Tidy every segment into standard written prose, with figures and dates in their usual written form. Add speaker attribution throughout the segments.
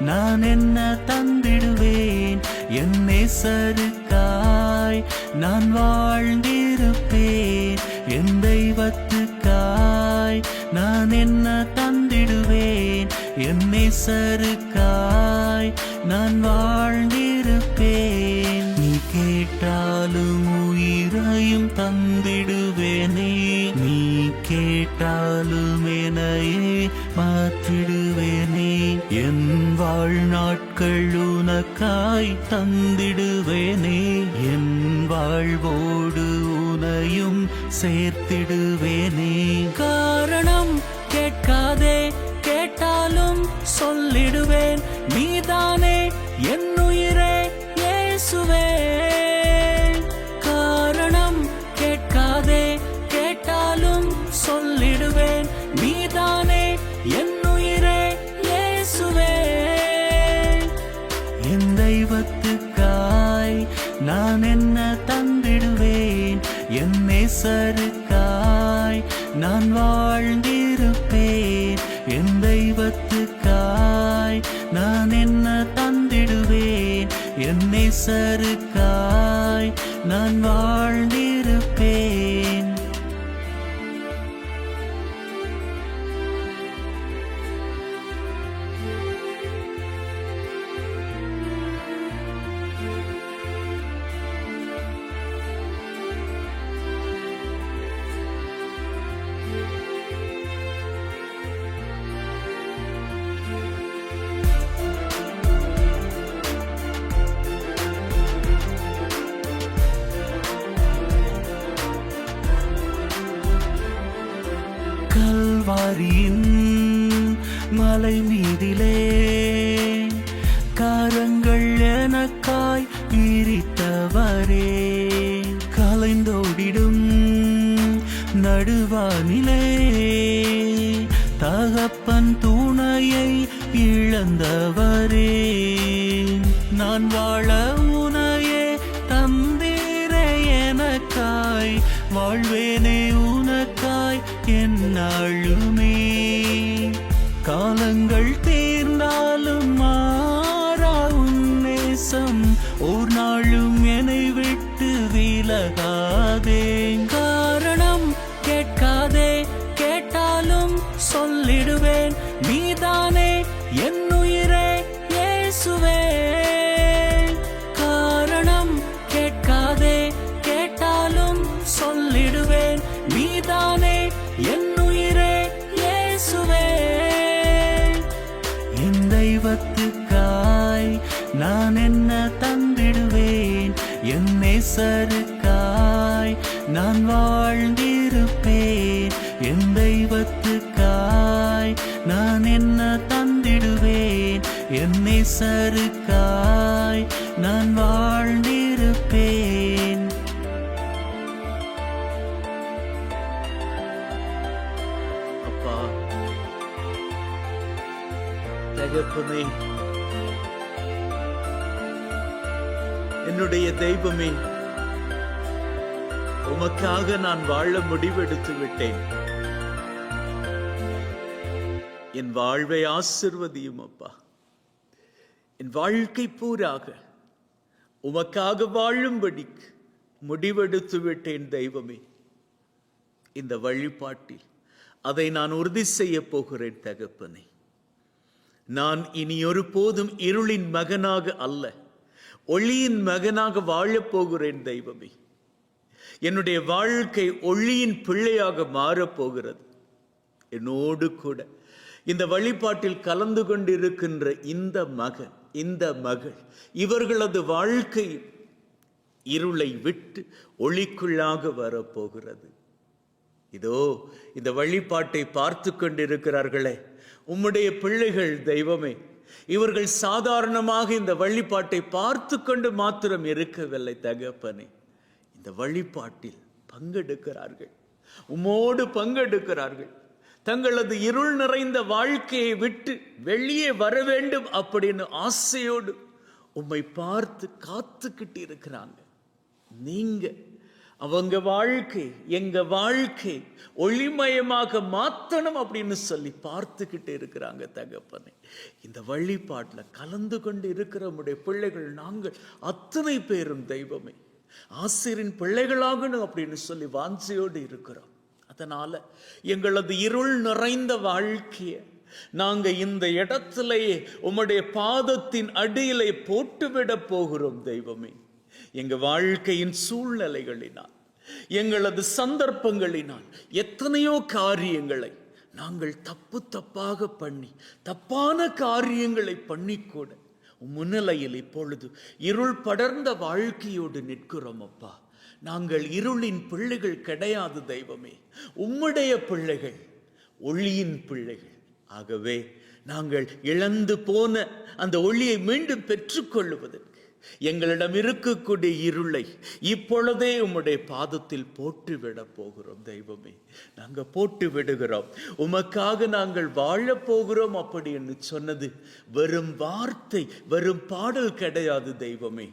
Speaker 1: நான் என்ன தந்திடுவேன்? என் நேசருக்காய் நான் வாழ்ந்திருப்பேன். என் தெய்வத்துக்காய் நான் என்ன தந்திடுவேன்? என் நேசருக்காய் நான் வாழ்ந்திருப்பேன். நீ கேட்டாலும் உயிரையும் தந்திடுவேனே, நீ கேட்டாலும் என்னையே மாற்றிடுவேனே. என் வாழ்நாட்கள் உனக்காய் தந்திடுவேனே, என் வாழ்வோடு உனையும் சேர்த்திடுவேனே. காரணம் கேட்காதே, கேட்டாலும் சொல்லிடுவேன். நீதானே என் உயிரே இயேசுவே. காரணம் கேட்காதே, கேட்டாலும் சொல்லிடுவேன். நீதானே என் உயிரே இயேசுவே. என் தெய்வத்துக்காய் நான் என்ன தந்திடுவேன்? என் நேசருக்காய் நான் வாழ்ந்திருப்பேன். என் தெய்வத்துக்காய் நான் என்ன தந்திடுவேன்? என் நேசருக்காய் நான் வாழ்ந்திருப்பேன். கல்வாரியின் மலை மீதிலே காரங்கள் எனக்காய் விரித்தவரே, கலைந்தோடிடும் நடுவானிலே தகப்பன் துணையை இழந்தவரே. நான் வாழ உனையே தந்தீரே எனக்காய், வாழ்வேனே உனக்காய் என்னாலுமே. காலங்கள் தீர்ந்தாலும் மாறா உன் நேசம் ஒரு நாளும் என்னை விட்டு விலகாதே. காரணம் கேட்காதே, கேட்டாலும் சொல்லிடுவேன். நீதானே என் உயிரே இயேசுவே. காரணம் கேட்காதே, கேட்டாலும் சொல்லிடுவேன். நீதானே என் உயிரே இயேசுவே. என் தெய்வத்துக்காய் நான் என்ன தந்திடுவேன்? என் நேசருக்காய் நான் வாழ்ந்திருப்பேன். என் தெய்வத்துக்காய் நான் என்ன தந்திடுவேன்? என் நேசருக்காய் நான் வாழ்ந்திருப்பேன். அப்பா, தகப்பனே, என்னுடைய தெய்வமே, உமக்காக நான் வாழ முடிவெடுத்து விட்டேன். என் வாழ்வை ஆசிர்வதியும் அப்பா. என் வாழ்க்கை பூராக உமக்காக வாழும்படிக்கு முடிவெடுத்து விட்டேன் தெய்வமே. இந்த வழிபாட்டில் அதை நான் உறுதி செய்ய போகிறேன் தகப்பனே. நான் இனி ஒருபோதும் இருளின் மகனாக அல்ல, ஒளியின் மகனாக வாழப் போகிறேன் தெய்வமே. என்னுடைய வாழ்க்கை ஒளியின் பிள்ளையாக மாறப்போகிறது. என்னோடு கூட இந்த வழிபாட்டில் கலந்து கொண்டிருக்கின்ற இந்த மகன், இந்த மகள், இவர்களது வாழ்க்கை இருளை விட்டு ஒளிக்குள்ளாக வரப்போகிறது. இதோ இந்த வழிபாட்டை பார்த்து கொண்டிருக்கிறார்களே உம்முடைய பிள்ளைகள் தெய்வமே, இவர்கள் சாதாரணமாக இந்த வழிபாட்டை பார்த்து கொண்டு மாத்திரம் இருக்கவில்லை தகப்பனே. இந்த வழிபாட்டில் பங்கெடுக்கிறார்கள், உம்மோடு பங்கெடுக்கிறார்கள். தங்களது இருள் நிறைந்த வாழ்க்கையை விட்டு வெளியே வர வேண்டும் அப்படின்னு ஆசையோடு உம்மை பார்த்து காத்துக்கிட்டு இருக்கிறாங்க. நீங்க
Speaker 2: அவங்க வாழ்க்கை எங்க வாழ்க்கை ஒளிமயமாக மாத்தணும் அப்படின்னு சொல்லி பார்த்துக்கிட்டு இருக்கிறாங்க தகப்பனே. இந்த வழிபாட்டில் கலந்து கொண்டு இருக்கிற நம்முடைய பிள்ளைகள் நாங்கள் அத்தனை பேரும் தெய்வமே ஆசிரியரின் பிள்ளைகளாகணும் அப்படின்னு சொல்லி வாஞ்சையோடு இருக்கிறோம். அதனால எங்களது இருள் நிறைந்த வாழ்க்கையை நாங்க இந்த இடத்திலேயே உம்முடைய பாதத்தின் அடியிலே போட்டுவிட போகிறோம் தெய்வமே. எங்க வாழ்க்கையின் சூழ்நிலைகளினால் எங்களது சந்தர்ப்பங்களினால் எத்தனையோ காரியங்களை நாங்கள் தப்பாக பண்ணி தப்பான காரியங்களை பண்ணிக்கூட முன்னிலையில் இப்பொழுது இருள் படர்ந்த வாழ்க்கையோடு நிற்கிறோம் அப்பா. நாங்கள் இருளின் பிள்ளைகள் கிடையாது தெய்வமே, உம்முடைய பிள்ளைகள், ஒளியின் பிள்ளைகள். ஆகவே நாங்கள் இழந்து போன அந்த ஒளியை மீண்டும் பெற்றுக்கொள்வதற்கு எங்களிடம் இருக்கக்கூடிய இருளை இப்பொழுதே உம்முடைய பாதத்தில் போட்டுவிட போகிறோம் தெய்வமே. நாங்க போட்டு விடுகிறோம். உமக்காக நாங்கள் வாழ போகிறோம் அப்படி என்று சொன்னது வெறும் வார்த்தை, வெறும் பாடல் கிடையாது தெய்வமே.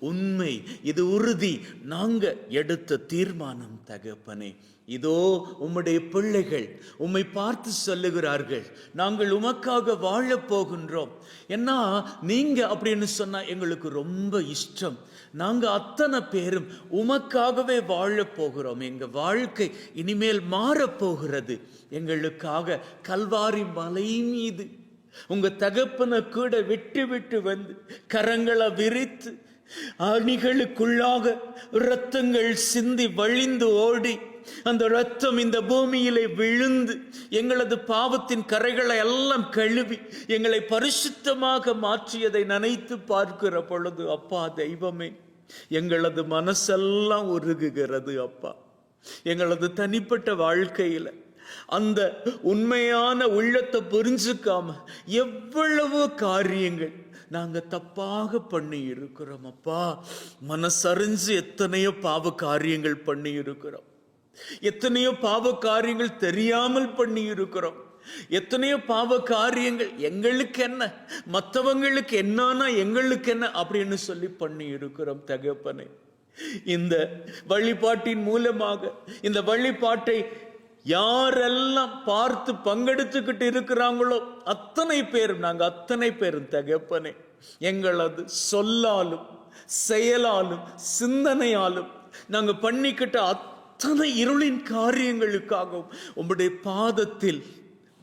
Speaker 2: உண்மை, இது உறுதி. நாங்க எடுத்த தீர்மானம் தகப்பனே. இதோ உம்முடைய பிள்ளைகள் உம்மை பார்த்து சொல்லுகிறார்கள், நாங்கள் உமக்காக வாழ போகின்றோம். ஏன்னா நீங்க அப்படின்னு சொன்னா எங்களுக்கு ரொம்ப இஷ்டம். நாங்க அத்தனை பேரும் உமக்காகவே வாழ போகிறோம். எங்க வாழ்க்கை இனிமேல் மாறப்போகிறது. எங்களுக்காக கல்வாரி மலை மீது உங்க தகப்பனை கூட விட்டு விட்டு வந்து கரங்களை விரித்து அணிகளுக்குள்ளாக இரத்தங்கள் சிந்தி வழிந்து ஓடி அந்த இரத்தம் இந்த பூமியிலே விழுந்து எங்களது பாவத்தின் கரைகளை எல்லாம் கழுவி எங்களை பரிசுத்தமாக மாற்றியதை நினைத்து பார்க்கிற பொழுது அப்பா தெய்வமே, எங்களது மனசெல்லாம் உருகுகிறது அப்பா. எங்களது தனிப்பட்ட வாழ்க்கையில அந்த உண்மையான உள்ளத்தை புரிஞ்சுக்காம எவ்வளவோ காரியங்கள் நாங்க தப்பாக பண்ணி இருக்கிறோம் அப்பா. மனசறிஞ்சு எத்தனையோ பாவ காரியங்கள் பண்ணி இருக்கிறோம். எத்தனையோ பாவ காரியங்கள் தெரியாமல் பண்ணி இருக்கிறோம். எத்தனையோ பாவ காரியங்கள் எங்களுக்கு என்ன, மற்றவங்களுக்கு என்னன்னா எங்களுக்கு என்ன அப்படின்னு சொல்லி பண்ணி இருக்கிறோம் தகப்பனே. இந்த வழிபாட்டின் மூலமாக இந்த வழிபாட்டை யாரெல்லாம் பார்த்து பங்கெடுத்துக்கிட்டு இருக்கிறாங்களோ அத்தனை பேரும், நாங்க அத்தனை பேரும் தகப்பனே, எங்களது சொல்லாலும் செயலாலும் சிந்தனையாலும் நாங்க பண்ணிக்கிட்ட அத்தனை இருளின் காரியங்களுக்காகவும் உம்முடைய பாதத்தில்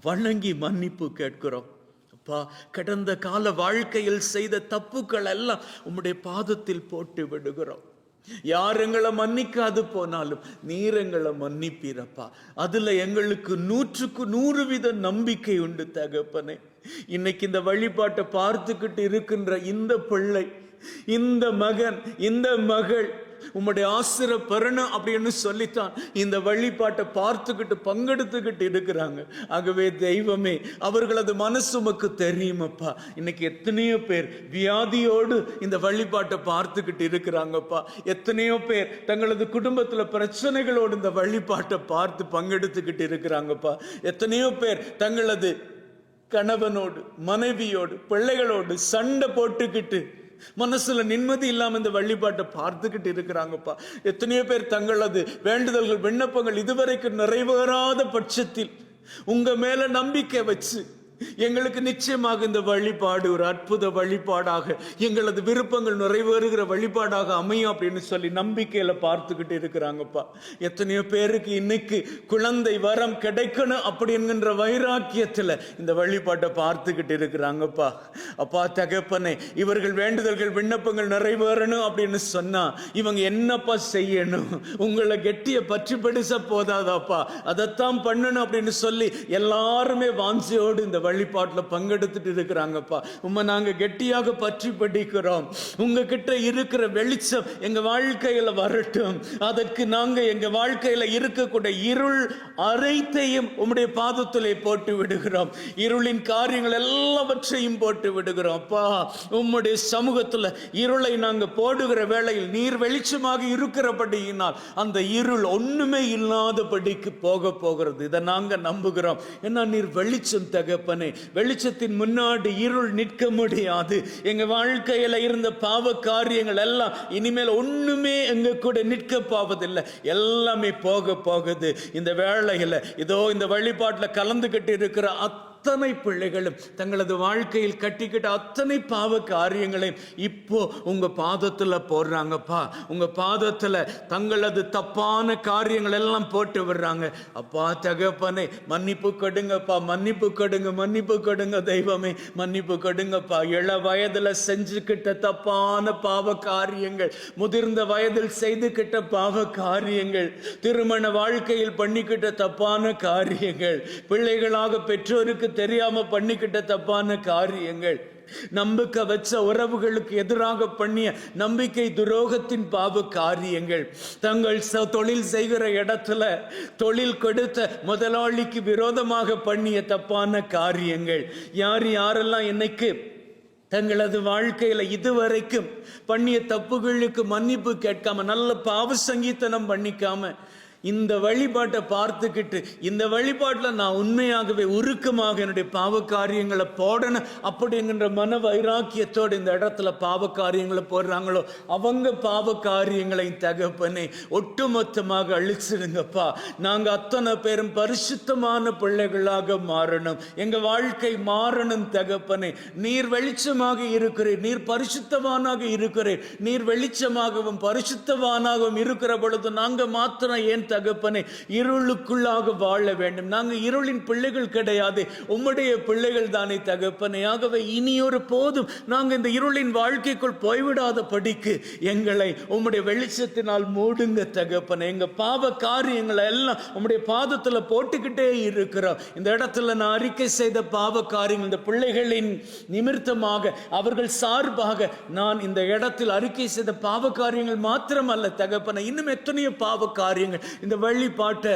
Speaker 2: வணங்கி மன்னிப்பு கேட்கிறோம் அப்பா. கடந்த கால வாழ்க்கையில் செய்த தப்புக்கள் எல்லாம் உம்முடைய பாதத்தில் போட்டு விடுகிறோம். யார் எங்களை மன்னிக்காது போனாலும் நீர் எங்களை மன்னிப்பீரப்பா. அதுல எங்களுக்கு 100% நம்பிக்கை உண்டு தகப்பனே. இன்னைக்கு இந்த வழிபாட்டை பார்த்துக்கிட்டு இருக்கின்ற இந்த பிள்ளை, இந்த மகன், இந்த மகள் உம்முடைய ஆசிரியர் பெறணும் அப்படின்னு சொல்லித்தான் இந்த வழிபாட்டை பார்த்துக்கிட்டு பங்கெடுத்துக்கிட்டு இருக்கிறாங்க. ஆகவே தெய்வமே, அவர்களது மனசு உமக்கு தெரியுமப்பா. இன்னைக்கு எத்தனையோ பேர் வியாதியோடு இந்த வழிபாட்டை பார்த்துக்கிட்டு இருக்கிறாங்கப்பா. எத்தனையோ பேர் தங்களது குடும்பத்துல பிரச்சனைகளோடு இந்த வழிபாட்டை பார்த்து பங்கெடுத்துக்கிட்டு இருக்கிறாங்கப்பா. எத்தனையோ பேர் தங்களது கணவனோடு மனைவியோடு பிள்ளைகளோடு சண்டை போட்டுக்கிட்டு மனசுல நிம்மதி இல்லாம இந்த வழிபாட்டை பார்த்துக்கிட்டு இருக்கிறாங்கப்பா. எத்தனையோ பேர் தங்களது வேண்டுதல்கள் விண்ணப்பங்கள் இதுவரைக்கும் நிறைவேறாத பட்சத்தில் உங்க மேல நம்பிக்கை வச்சு எங்களுக்கு நிச்சயமாக இந்த வழிபாடு ஒரு அற்புத வழிபாடாக, எங்களது விருப்பங்கள் நிறைவேறுகிற வழிபாடாக அமையும் அப்படின்னு சொல்லி நம்பிக்கையில பார்த்துக்கிட்டு இருக்கிறாங்கப்பா. எத்தனையோ பேருக்கு இன்னைக்கு குழந்தை வரம் கிடைக்கணும் அப்படி என்கின்ற வைராக்கியத்துல இந்த வழிபாட்டை பார்த்துக்கிட்டு இருக்கிறாங்கப்பா. அப்பா தகப்பனே, இவர்கள் வேண்டுதல்கள் விண்ணப்பங்கள் நிறைவேறணும் அப்படின்னு சொன்னா இவங்க என்னப்பா செய்யணும்? உங்களை கெட்டிய பற்றி பெருசா போதாதாப்பா, அதைத்தான் பண்ணணும் அப்படின்னு சொல்லி எல்லாருமே வாஞ்சியோடு இந்த வழிபாட்டில் பங்கெடுத்துட்டு இருக்கிறாங்கப்பா. உம்மை நாங்க கெட்டியாக பற்றி படிக்கிறோம். உங்ககிட்ட இருக்கிற வெளிச்சம் எங்க வாழ்க்கையில வரட்டும். அதற்கு நாங்க எங்க வாழ்க்கையில இருக்கக்கூடிய இருள் அனைத்தையும் உம்முடைய பாதத்திலே போட்டு விடுகிறோம். இருளின் காரியங்கள் எல்லாவற்றையும் போட்டு விடுகிறோம் அப்பா. உம்முடைய சமூகத்துல இருளை நாங்க போடுகிற வேளையில் நீர் வெளிச்சமாக இருக்கிறபடியினால் அந்த இருள் ஒண்ணுமே இல்லாதபடிக்கு போக போகிறது. இதை நாங்க நம்புகிறோம். ஏன்னா நீர் வெளிச்சம் தகப்பன். தகப்பனே. வெளிச்சத்தின் முன்னாடி இருள் நிற்க முடியாது. எங்க வாழ்க்கையில இருந்த பாவ காரியங்கள் எல்லாம் இனிமேல் ஒண்ணுமே எங்க கூட நிற்க போவதில்லை. எல்லாமே போக போகுது. இந்த வேளையில இதோ இந்த வழிபாட்டுல கலந்துகிட்டு இருக்கிற அத்தனை பிள்ளைகளும் தங்களது வாழ்க்கையில் கட்டிக்கிட்ட அத்தனை பாவ காரியங்களையும் இப்போ உங்க பாதத்துல போடுறாங்கப்பா. உங்க பாதத்துல தங்களது தப்பான காரியங்கள் எல்லாம் போட்டு விடுறாங்க. அப்பா தகப்பனே, மன்னிப்பு கொடுங்கப்பா, மன்னிப்பு கொடுங்க, மன்னிப்பு கொடுங்க தெய்வமே, மன்னிப்பு கொடுங்கப்பா. இள வயதுல செஞ்சுக்கிட்ட தப்பான பாவ காரியங்கள், முதிர்ந்த வயதில் செய்துகிட்ட பாவ காரியங்கள், திருமண வாழ்க்கையில் பண்ணிக்கிட்ட தப்பான காரியங்கள், பிள்ளைகளாக பெற்றோருக்கு தெரியாம பண்ணிக்கிட்ட தப்பான காரியங்கள், நம்பிக்கை வச்ச உறவுகளுக்கு எதிராக பண்ணிய நம்பிக்கை துரோகத்தின் பாவ காரியங்கள், தங்கள் தொழில் செய்கிற இடத்துல தொழில் கொடுத்த முதலாளிக்கு விரோதமாக பண்ணிய தப்பான காரியங்கள், யார் யாரெல்லாம் இன்னைக்கு தங்களது வாழ்க்கையில இதுவரைக்கும் பண்ணிய தப்புகளுக்கு மன்னிப்பு கேட்காம, நல்ல பாவ சங்கீதனம் பண்ணிக்காம, இந்த வழிபாட்டை பார்த்துக்கிட்டு இந்த வழிபாட்டில் நான் உண்மையாகவே உருக்கமாக என்னுடைய பாவ காரியங்களை போடணும் அப்படிங்கிற மன வைராக்கியத்தோடு இந்த இடத்துல பாவ காரியங்களை போடுறாங்களோ அவங்க பாவ காரியங்களை தகப்பனே ஒட்டுமொத்தமாக அழிச்சிடுங்கப்பா. நாங்கள் அத்தனை பேரும் பரிசுத்தமான பிள்ளைகளாக மாறணும். எங்க வாழ்க்கை மாறணும் தகப்பனே. நீர் வெளிச்சமாக இருக்கிறீர், நீர் பரிசுத்தவானாக இருக்கிறீர். நீர் வெளிச்சமாகவும் பரிசுத்தவானாகவும் இருக்கிற பொழுது நாங்கள் மாத்திரம் ஏன் தகப்பனே இருளுக்குள்ளாக வாழ வேண்டும்? நாங்கள் இருளின் பிள்ளைகள் கிடையாது, உம்முடைய பிள்ளைகள் தானே தகப்பனே. ஆகவே இனியொரு போதும் நாங்கள் இந்த இருளின் வாழ்க்கைக்குள் போய்விடாத படிக்கு எங்களை உம்முடைய வெளிச்சத்தினால் மூடுங்க தகப்பனே. எங்க பாவ காரியங்களை எல்லாம் உம்முடைய பாதத்துல போட்டுக்கிட்டே இருக்கிறோம். இந்த இடத்துல நான் அறிக்கை செய்த பாவ காரியங்கள், இந்த பிள்ளைகளின் நிமித்தமாக அவர்கள் சார்பாக நான் இந்த இடத்தில் அறிக்கை செய்த பாவ காரியங்கள் மாத்திரம் அல்ல தகப்பனே, இன்னும் எத்தனையோ பாவ காரியங்கள் இந்த வழிபாட்டை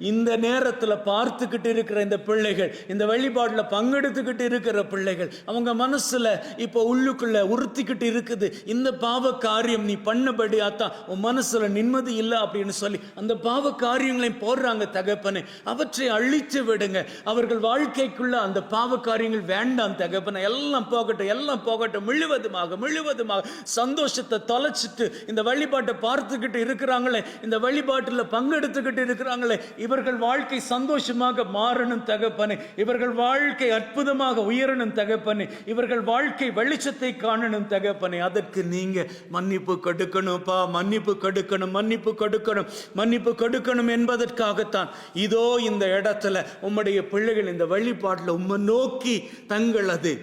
Speaker 2: இந்த நேரத்தில் பார்த்துக்கிட்டு இருக்கிற இந்த பிள்ளைகள், இந்த வழிபாட்டில் பங்கெடுத்துக்கிட்டு இருக்கிற பிள்ளைகள், அவங்க மனசுல இப்போ உள்ளுக்குள்ள உறுத்திக்கிட்டு இருக்குது, இந்த பாவ காரியம் நீ பண்ணபடி ஆத்தான் உன் மனசுல நிம்மதி இல்லை அப்படின்னு சொல்லி அந்த பாவ காரியங்களையும் போடுறாங்க தகப்பனே. அவற்றை அழித்து விடுங்க. அவர்கள் வாழ்க்கைக்குள்ள அந்த பாவ காரியங்கள் வேண்டாம் தகப்பனே. எல்லாம் போகட்டும், எல்லாம் போகட்டும். முழுவதுமாக முழுவதுமாக சந்தோஷத்தை தொலைச்சிட்டு இந்த வழிபாட்டை பார்த்துக்கிட்டு இருக்கிறாங்களே, இந்த வழிபாட்டில் பங்கெடுத்துக்கிட்டு இருக்கிறாங்களே, இவர்கள் வாழ்க்கை சந்தோஷமாக மாறணும் தகப்பனே. இவர்கள் வாழ்க்கை அற்புதமாக உயரணும் தகப்பனே. இவர்கள் வாழ்க்கை வெளிச்சத்தை காணணும் தகப்பனே. அதற்கு நீங்க மன்னிப்பு கொடுக்கணும்ப்பா, மன்னிப்பு கொடுக்கணும், மன்னிப்பு கொடுக்கணும், மன்னிப்பு கொடுக்கணும் என்பதற்காகத்தான் இதோ இந்த இடத்துல உம்முடைய பிள்ளைகள் இந்த வழிபாட்டில் உம்மை நோக்கி தங்களது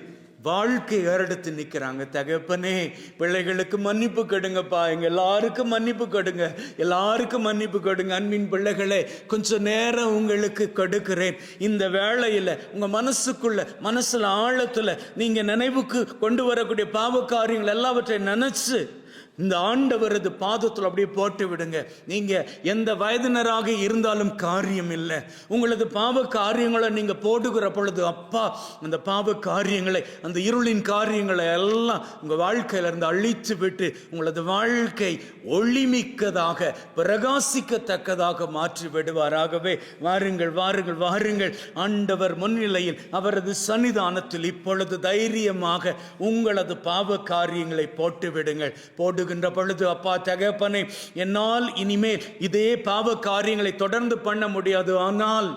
Speaker 2: வாழ்க்கை எடுத்து நிற்கிறாங்க தகப்பனே. பிள்ளைகளுக்கு மன்னிப்பு கொடுங்கப்பா, எங்க எல்லாருக்கும் மன்னிப்பு கொடுங்க, எல்லாருக்கும் மன்னிப்பு கொடுங்க. அன்பின் பிள்ளைகளே, கொஞ்சம் நேரம் உங்களுக்கு கொடுக்கிறேன். இந்த வேளையில உங்க மனசுல ஆழத்துல நீங்க நினைவுக்கு கொண்டு வரக்கூடிய பாவ காரியங்கள் எல்லாவற்றையும் நினைச்சு இந்த ஆண்டவரது பாதத்தில் அப்படியே போட்டு விடுங்க. நீங்க எந்த வயதினராக இருந்தாலும் காரியம் இல்லை. உங்களது பாவ காரியங்களை நீங்க போடுகிற பொழுது அப்பா அந்த பாவ காரியங்களை, அந்த இருளின் காரியங்களை எல்லாம் உங்க வாழ்க்கையில இருந்து அழித்து விட்டு உங்களது வாழ்க்கை ஒளிமிக்கதாக பிரகாசிக்கத்தக்கதாக மாற்றி விடுவாராகவே. வாருங்கள் வாருங்கள் வாருங்கள். ஆண்டவர் முன்னிலையில் அவரது சன்னிதானத்தில் இப்பொழுது தைரியமாக உங்களது பாவ காரியங்களை போட்டு விடுங்கள். போடுகின்ற பொழுது அப்பா தகப்பனே, என்னால் இனிமேல் இதே பாவ காரியங்களை தொடர்ந்து பண்ண முடியாது. ஆனால்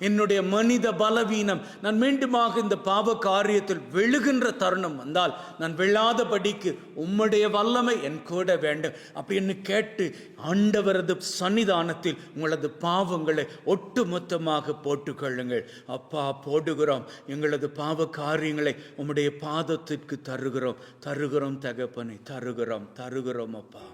Speaker 2: என்னுடைய மனித பலவீனம், நான் மீண்டுமாக இந்த பாவ காரியத்தில் விழுகின்ற தருணம் வந்தால் நான் விழாதபடிக்கு உம்முடைய வல்லமை என் கூட வேண்டும் அப்படின்னு கேட்டு ஆண்டவரது சன்னிதானத்தில் உங்களது பாவங்களை ஒட்டுமொத்தமாக போட்டுக்கொள்ளுங்கள். அப்பா போடுகிறோம், எங்களது பாவ காரியங்களை உம்முடைய பாதத்திற்கு தருகிறோம், தருகிறோம் தகப்பனை, தருகிறோம் அப்பா.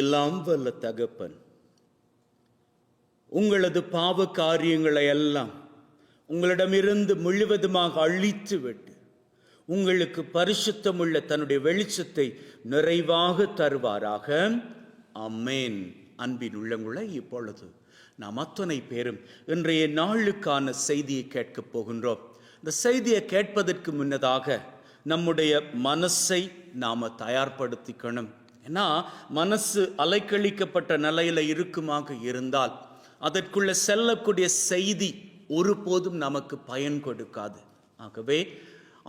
Speaker 2: எல்லாம் வல்ல தகப்பன், உங்களது பாவ காரியங்களை எல்லாம் உங்களிடமிருந்து முழுவதுமாக அழித்து விட்டு உங்களுக்கு பரிசுத்தமுள்ள தன்னுடைய வெளிச்சத்தை நிறைவாக தருவாராக. ஆமென். அன்பின் உள்ளங்களை, இப்பொழுது நாம் அத்தனை பேரும் இன்றைய நாளுக்கான செய்தியை கேட்கப் போகின்றோம். இந்த செய்தியை கேட்பதற்கு முன்னதாக நம்முடைய மனசை நாம் தயார்படுத்திக்கணும். ஏன்னா மனசு அலைக்கழிக்கப்பட்ட நிலையில் இருக்குமாக இருந்தால் அதற்குள்ள செல்லக்கூடிய செய்தி ஒருபோதும் நமக்கு பயன் கொடுக்காது. ஆகவே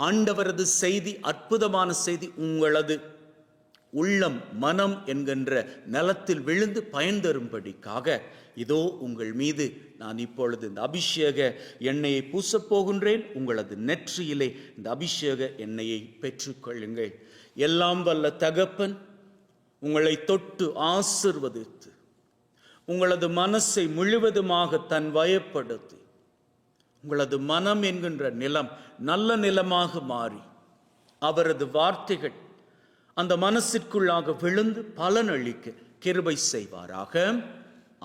Speaker 2: ஆண்டவரது செய்தி அற்புதமான செய்தி உங்களது உள்ளம் மனம் என்கின்ற நிலத்தில் விழுந்து பயன் தரும்படிக்காக இதோ உங்கள் மீது நான் இப்பொழுது இந்த அபிஷேக எண்ணெயை பூசப் போகின்றேன். உங்களது நெற்றியிலே இந்த அபிஷேக எண்ணெயை பெற்றுக்கொள்ளுங்கள். எல்லாம் வல்ல தகப்பன் உங்களை தொட்டு ஆசிர்வதித்து உங்களது மனசை முழுவதுமாக தன் வயப்படுத்தி உங்களது மனம் என்கின்ற நிலம் நல்ல நிலமாக மாறி அவரது வார்த்தைகள் அந்த மனசிற்குள்ளாக விழுந்து பலனளிக்க கிருபை செய்வாராக.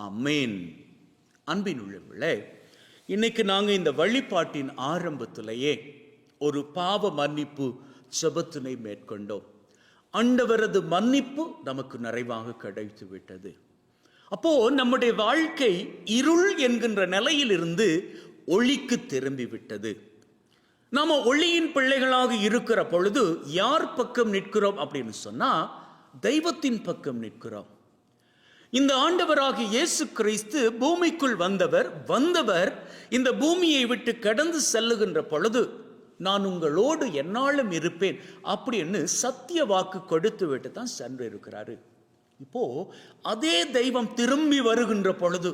Speaker 2: ஆமென். அன்பின் உள்ளவர்களே, இன்னைக்கு நாங்கள் இந்த வழிபாட்டின் ஆரம்பத்திலேயே ஒரு பாவ மன்னிப்பு ஜெபத்தினை மேற்கொண்டோம். ஆண்டவரது மன்னிப்பு நமக்கு நிறைவாக கிடைத்து விட்டது. அப்போ நம்முடைய வாழ்க்கை இருள் என்கின்ற நிலையிலிருந்து ஒளிக்கு திரும்பி விட்டது. நாம ஒளியின் பிள்ளைகளாக இருக்கிற பொழுது யார் பக்கம் நிற்கிறோம் அப்படின்னு சொன்னா தெய்வத்தின் பக்கம் நிற்கிறோம். இந்த ஆண்டவராகிய இயேசு கிறிஸ்து பூமிக்குள் வந்தவர் இந்த பூமியை விட்டு கடந்து செல்லுகின்ற பொழுது நான் உங்களோடு எந்நாளும் இருப்பேன் அப்படின்னு சத்திய வாக்கு கொடுத்து விட்டு தான் சென்று இருக்கிறாரு. இப்போ அதே தெய்வம் திரும்பி வருகின்ற பொழுது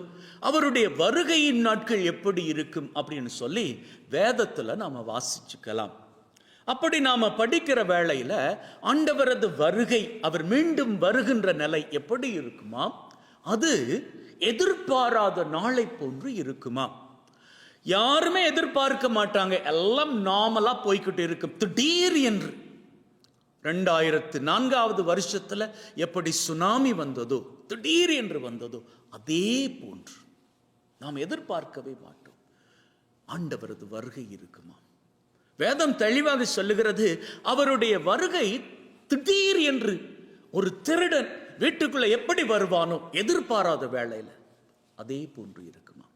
Speaker 2: அவருடைய வருகையின் நாட்கள் எப்படி இருக்கும் அப்படின்னு சொல்லி வேதத்துல நாம வாசிச்சுக்கலாம். அப்படி நாம படிக்கிற வேளையில ஆண்டவரது வருகை, அவர் மீண்டும் வருகின்ற நிலை எப்படி இருக்குமா? அது எதிர்பாராத நாளை போன்று இருக்குமா? யாருமே எதிர்பார்க்க மாட்டாங்க, எல்லாம் நார்மலா போய்கிட்டு இருக்கும். திடீர் என்று 2004 வருஷத்துல எப்படி சுனாமி வந்ததோ, திடீர் என்று வந்ததோ, அதே போன்று நாம் எதிர்பார்க்கவே மாட்டோம். ஆண்டவரது வருகை இருக்குமா? வேதம் தெளிவாக சொல்லுகிறது, அவருடைய வருகை திடீர் என்று ஒரு திருடன் வீட்டுக்குள்ள எப்படி வருவானோ எதிர்பாராத வேளையில அதே போன்று இருக்குமா?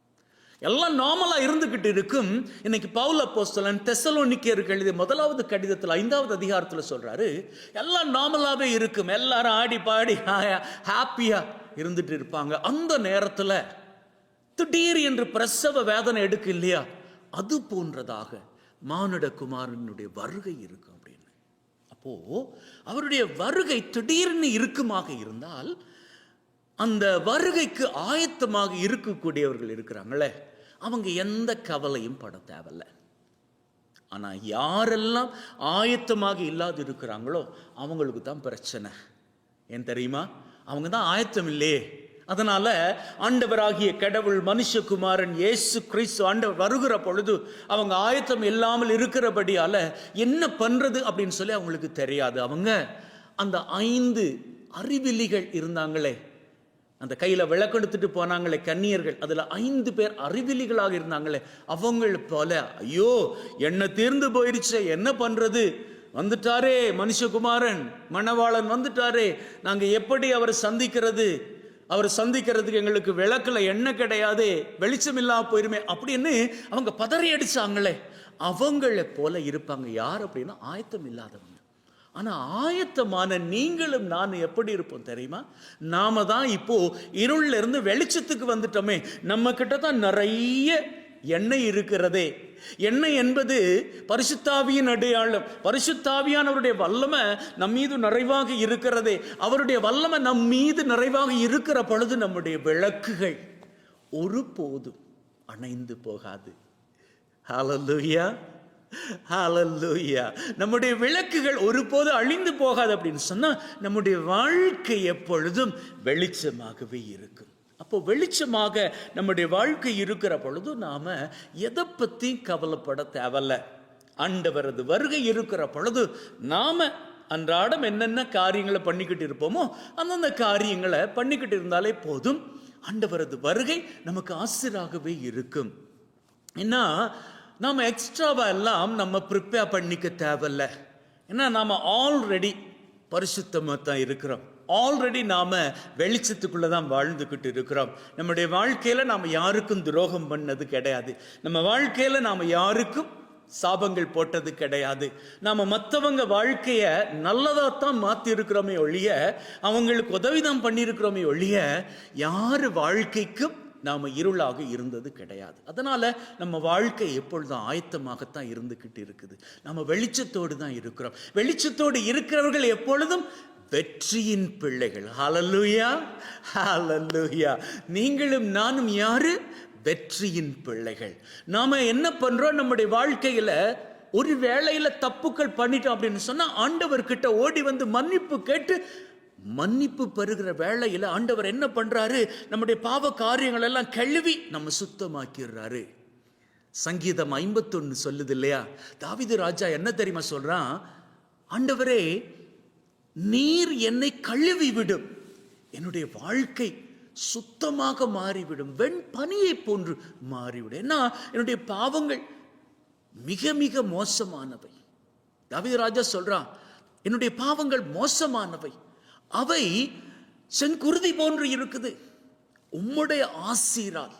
Speaker 2: எல்லாம் நார்மலா இருந்துகிட்டு இருக்கும். இன்னைக்கு பவுல் அப்போஸ்தலன் தெசலோனிக்கேயருக்கு எழுதிய 1வது கடிதத்தில் 5வது அதிகாரத்தில் சொல்றாரு, எல்லாம் நார்மலாவே இருக்கும், எல்லாரும் ஆடி பாடி ஹாப்பியா இருந்துட்டு இருப்பாங்க. அந்த நேரத்துல திடீர் என்று பிரசவ வேதனை எடுக்கு இல்லையா, அது போன்றதாக மானிட குமாரனுடைய வருகை இருக்கும் அப்படின்னு. அப்போ அவருடைய வருகை திடீர்னு இருக்குமாக இருந்தால் அந்த வருகைக்கு ஆயத்தமாக இருக்கக்கூடியவர்கள் இருக்கிறாங்களே, அவங்க எந்த கவலையும் பட தேவையில்ல. ஆனா யாரெல்லாம் ஆயத்தமாக இல்லாது இருக்கிறாங்களோ அவங்களுக்கு தான் பிரச்சனை. ஏன் தெரியுமா? அவங்க தான் ஆயத்தம் இல்லையே. அதனால ஆண்டவராகிய கடவுள் மனுஷகுமாரன் இயேசு கிறிஸ்து ஆண்டவர் வருகிற பொழுது அவங்க ஆயத்தம் இல்லாமல் இருக்கிறபடியால என்ன பண்றது அப்படின்னு சொல்லி அவங்களுக்கு தெரியாது. அவங்க அந்த 5 அறிவிலிகள் இருந்தாங்களே, அந்த கையில விளக்கெடுத்துட்டு போனாங்களே கன்னியர்கள், அதுல 5 பேர் அறிவிலிகளாக இருந்தாங்களே, அவங்கள போல ஐயோ என்ன தீர்ந்து போயிருச்சே, என்ன பண்றது, வந்துட்டாரே மனுஷகுமாரன் மணவாளன் வந்துட்டாரே, நாங்க எப்படி அவரை சந்திக்கிறது, அவரை சந்திக்கிறதுக்கு எங்களுக்கு விளக்குல எண்ணெய் கிடையாது, வெளிச்சம் இல்லாம போயிருமே அப்படின்னு அவங்க பதறி அடிச்சாங்களே, அவங்கள போல இருப்பாங்க. யார் அப்படின்னா ஆயத்தம் இல்லாதவங்க. ஆனா ஆயத்தமான நீங்களும் நானும் எப்படி இருப்போம் தெரியுமா? நாம தான் இப்போ இருள்ல இருந்து வெளிச்சத்துக்கு வந்துட்டோமே. நம்ம கிட்ட தான் நிறைய எண்ணெய் இருக்கிறதே. எண்ணெய் என்பது பரிசுத்தாவியின் அடையாளம். பரிசுத்தாவியானவருடைய வல்லமை நம் மீது நிறைவாக இருக்கிறதே. அவருடைய வல்லமை நம் மீது நிறைவாக இருக்கிற பொழுது நம்முடைய விளக்குகள் ஒருபோதும் அணைந்து போகாது. ஹல்லேலூயா, ஹல்லேலூயா. நம்முடைய விளக்குகள் ஒருபோது அழிந்து போகாது அப்படின்னு சொன்னா நம்முடைய வாழ்க்கை எப்பொழுதும் வெளிச்சமாகவே இருக்கும். அப்போ வெளிச்சமாக நம்முடைய வாழ்க்கை இருக்கிற பொழுது நாம எதை பத்தி கவலைப்பட தேவையில்ல. ஆண்டவரது வருகை இருக்கிற பொழுது நாம அன்றாடம் என்னென்ன காரியங்களை பண்ணிக்கிட்டு இருப்போமோ அந்தந்த காரியங்களை பண்ணிக்கிட்டு இருந்தாலே போதும். ஆண்டவரது வருகை நமக்கு ஆசிராகவே இருக்கும். ஏன்னா நாம் எக்ஸ்ட்ராவா எல்லாம் நம்ம ப்ரிப்பேர் பண்ணிக்க தேவையில்ல. ஏன்னா நாம் ஆல்ரெடி பரிசுத்தமாக தான் இருக்கிறோம். ஆல்ரெடி நாம் வெளிச்சத்துக்குள்ளே தான் வாழ்ந்துக்கிட்டு இருக்கிறோம். நம்முடைய வாழ்க்கையில் நாம் யாருக்கும் துரோகம் பண்ணது கிடையாது. நம்ம வாழ்க்கையில் நாம் யாருக்கும் சாபங்கள் போட்டது கிடையாது. நாம் மற்றவங்க வாழ்க்கையை நல்லதாகத்தான் மாற்றி இருக்கிறோமே ஒழிய, அவங்களுக்கு உதவிதான் பண்ணியிருக்கிறோமே ஒழிய, யார் வாழ்க்கைக்கும் நாம் இருளாக இருந்தது கிடையாது. அதனால நம்ம வாழ்க்கை எப்பொழுதும் ஆயத்தமாகத்தான் இருந்துக்கிட்டு இருக்குது. நம்ம வெளிச்சத்தோடு தான் இருக்கிறோம். வெளிச்சத்தோடு இருக்கிறவர்கள் எப்பொழுதும் வெற்றியின் பிள்ளைகள். ஹல்லேலூயா, ஹல்லேலூயா. நீங்களும் நானும் யாரு? வெற்றியின் பிள்ளைகள். நாம என்ன பண்றோம்? நம்முடைய வாழ்க்கையில ஒரு வேளையில தப்புக்கள் பண்ணிட்டோம் அப்படின்னு சொன்னா ஆண்டவர்கிட்ட ஓடி வந்து மன்னிப்பு கேட்டு மன்னிப்பு பெறுகிற வேளையில ஆண்டவர் என்ன பண்றாரு? நம்முடைய பாவ காரியங்கள் எல்லாம் கழுவி நம்ம சுத்தமாக்கிறாரு. சங்கீதம் 51 சொல்லுது இல்லையா? தாவீது ராஜா என்ன தெரியுமா சொல்றான்? ஆண்டவரே, நீர் என்னை கழுவி விடும், என்னுடைய வாழ்க்கை சுத்தமாக மாறிவிடும், வெண் பனியை போன்று மாறிவிடும். ஏன்னா என்னுடைய பாவங்கள் மிக மிக மோசமானவை. தாவீது ராஜா சொல்றான், என்னுடைய பாவங்கள் மோசமானவை, அவை செங்குருதி போன்று இருக்குது. உம்முடைய ஆசீரால்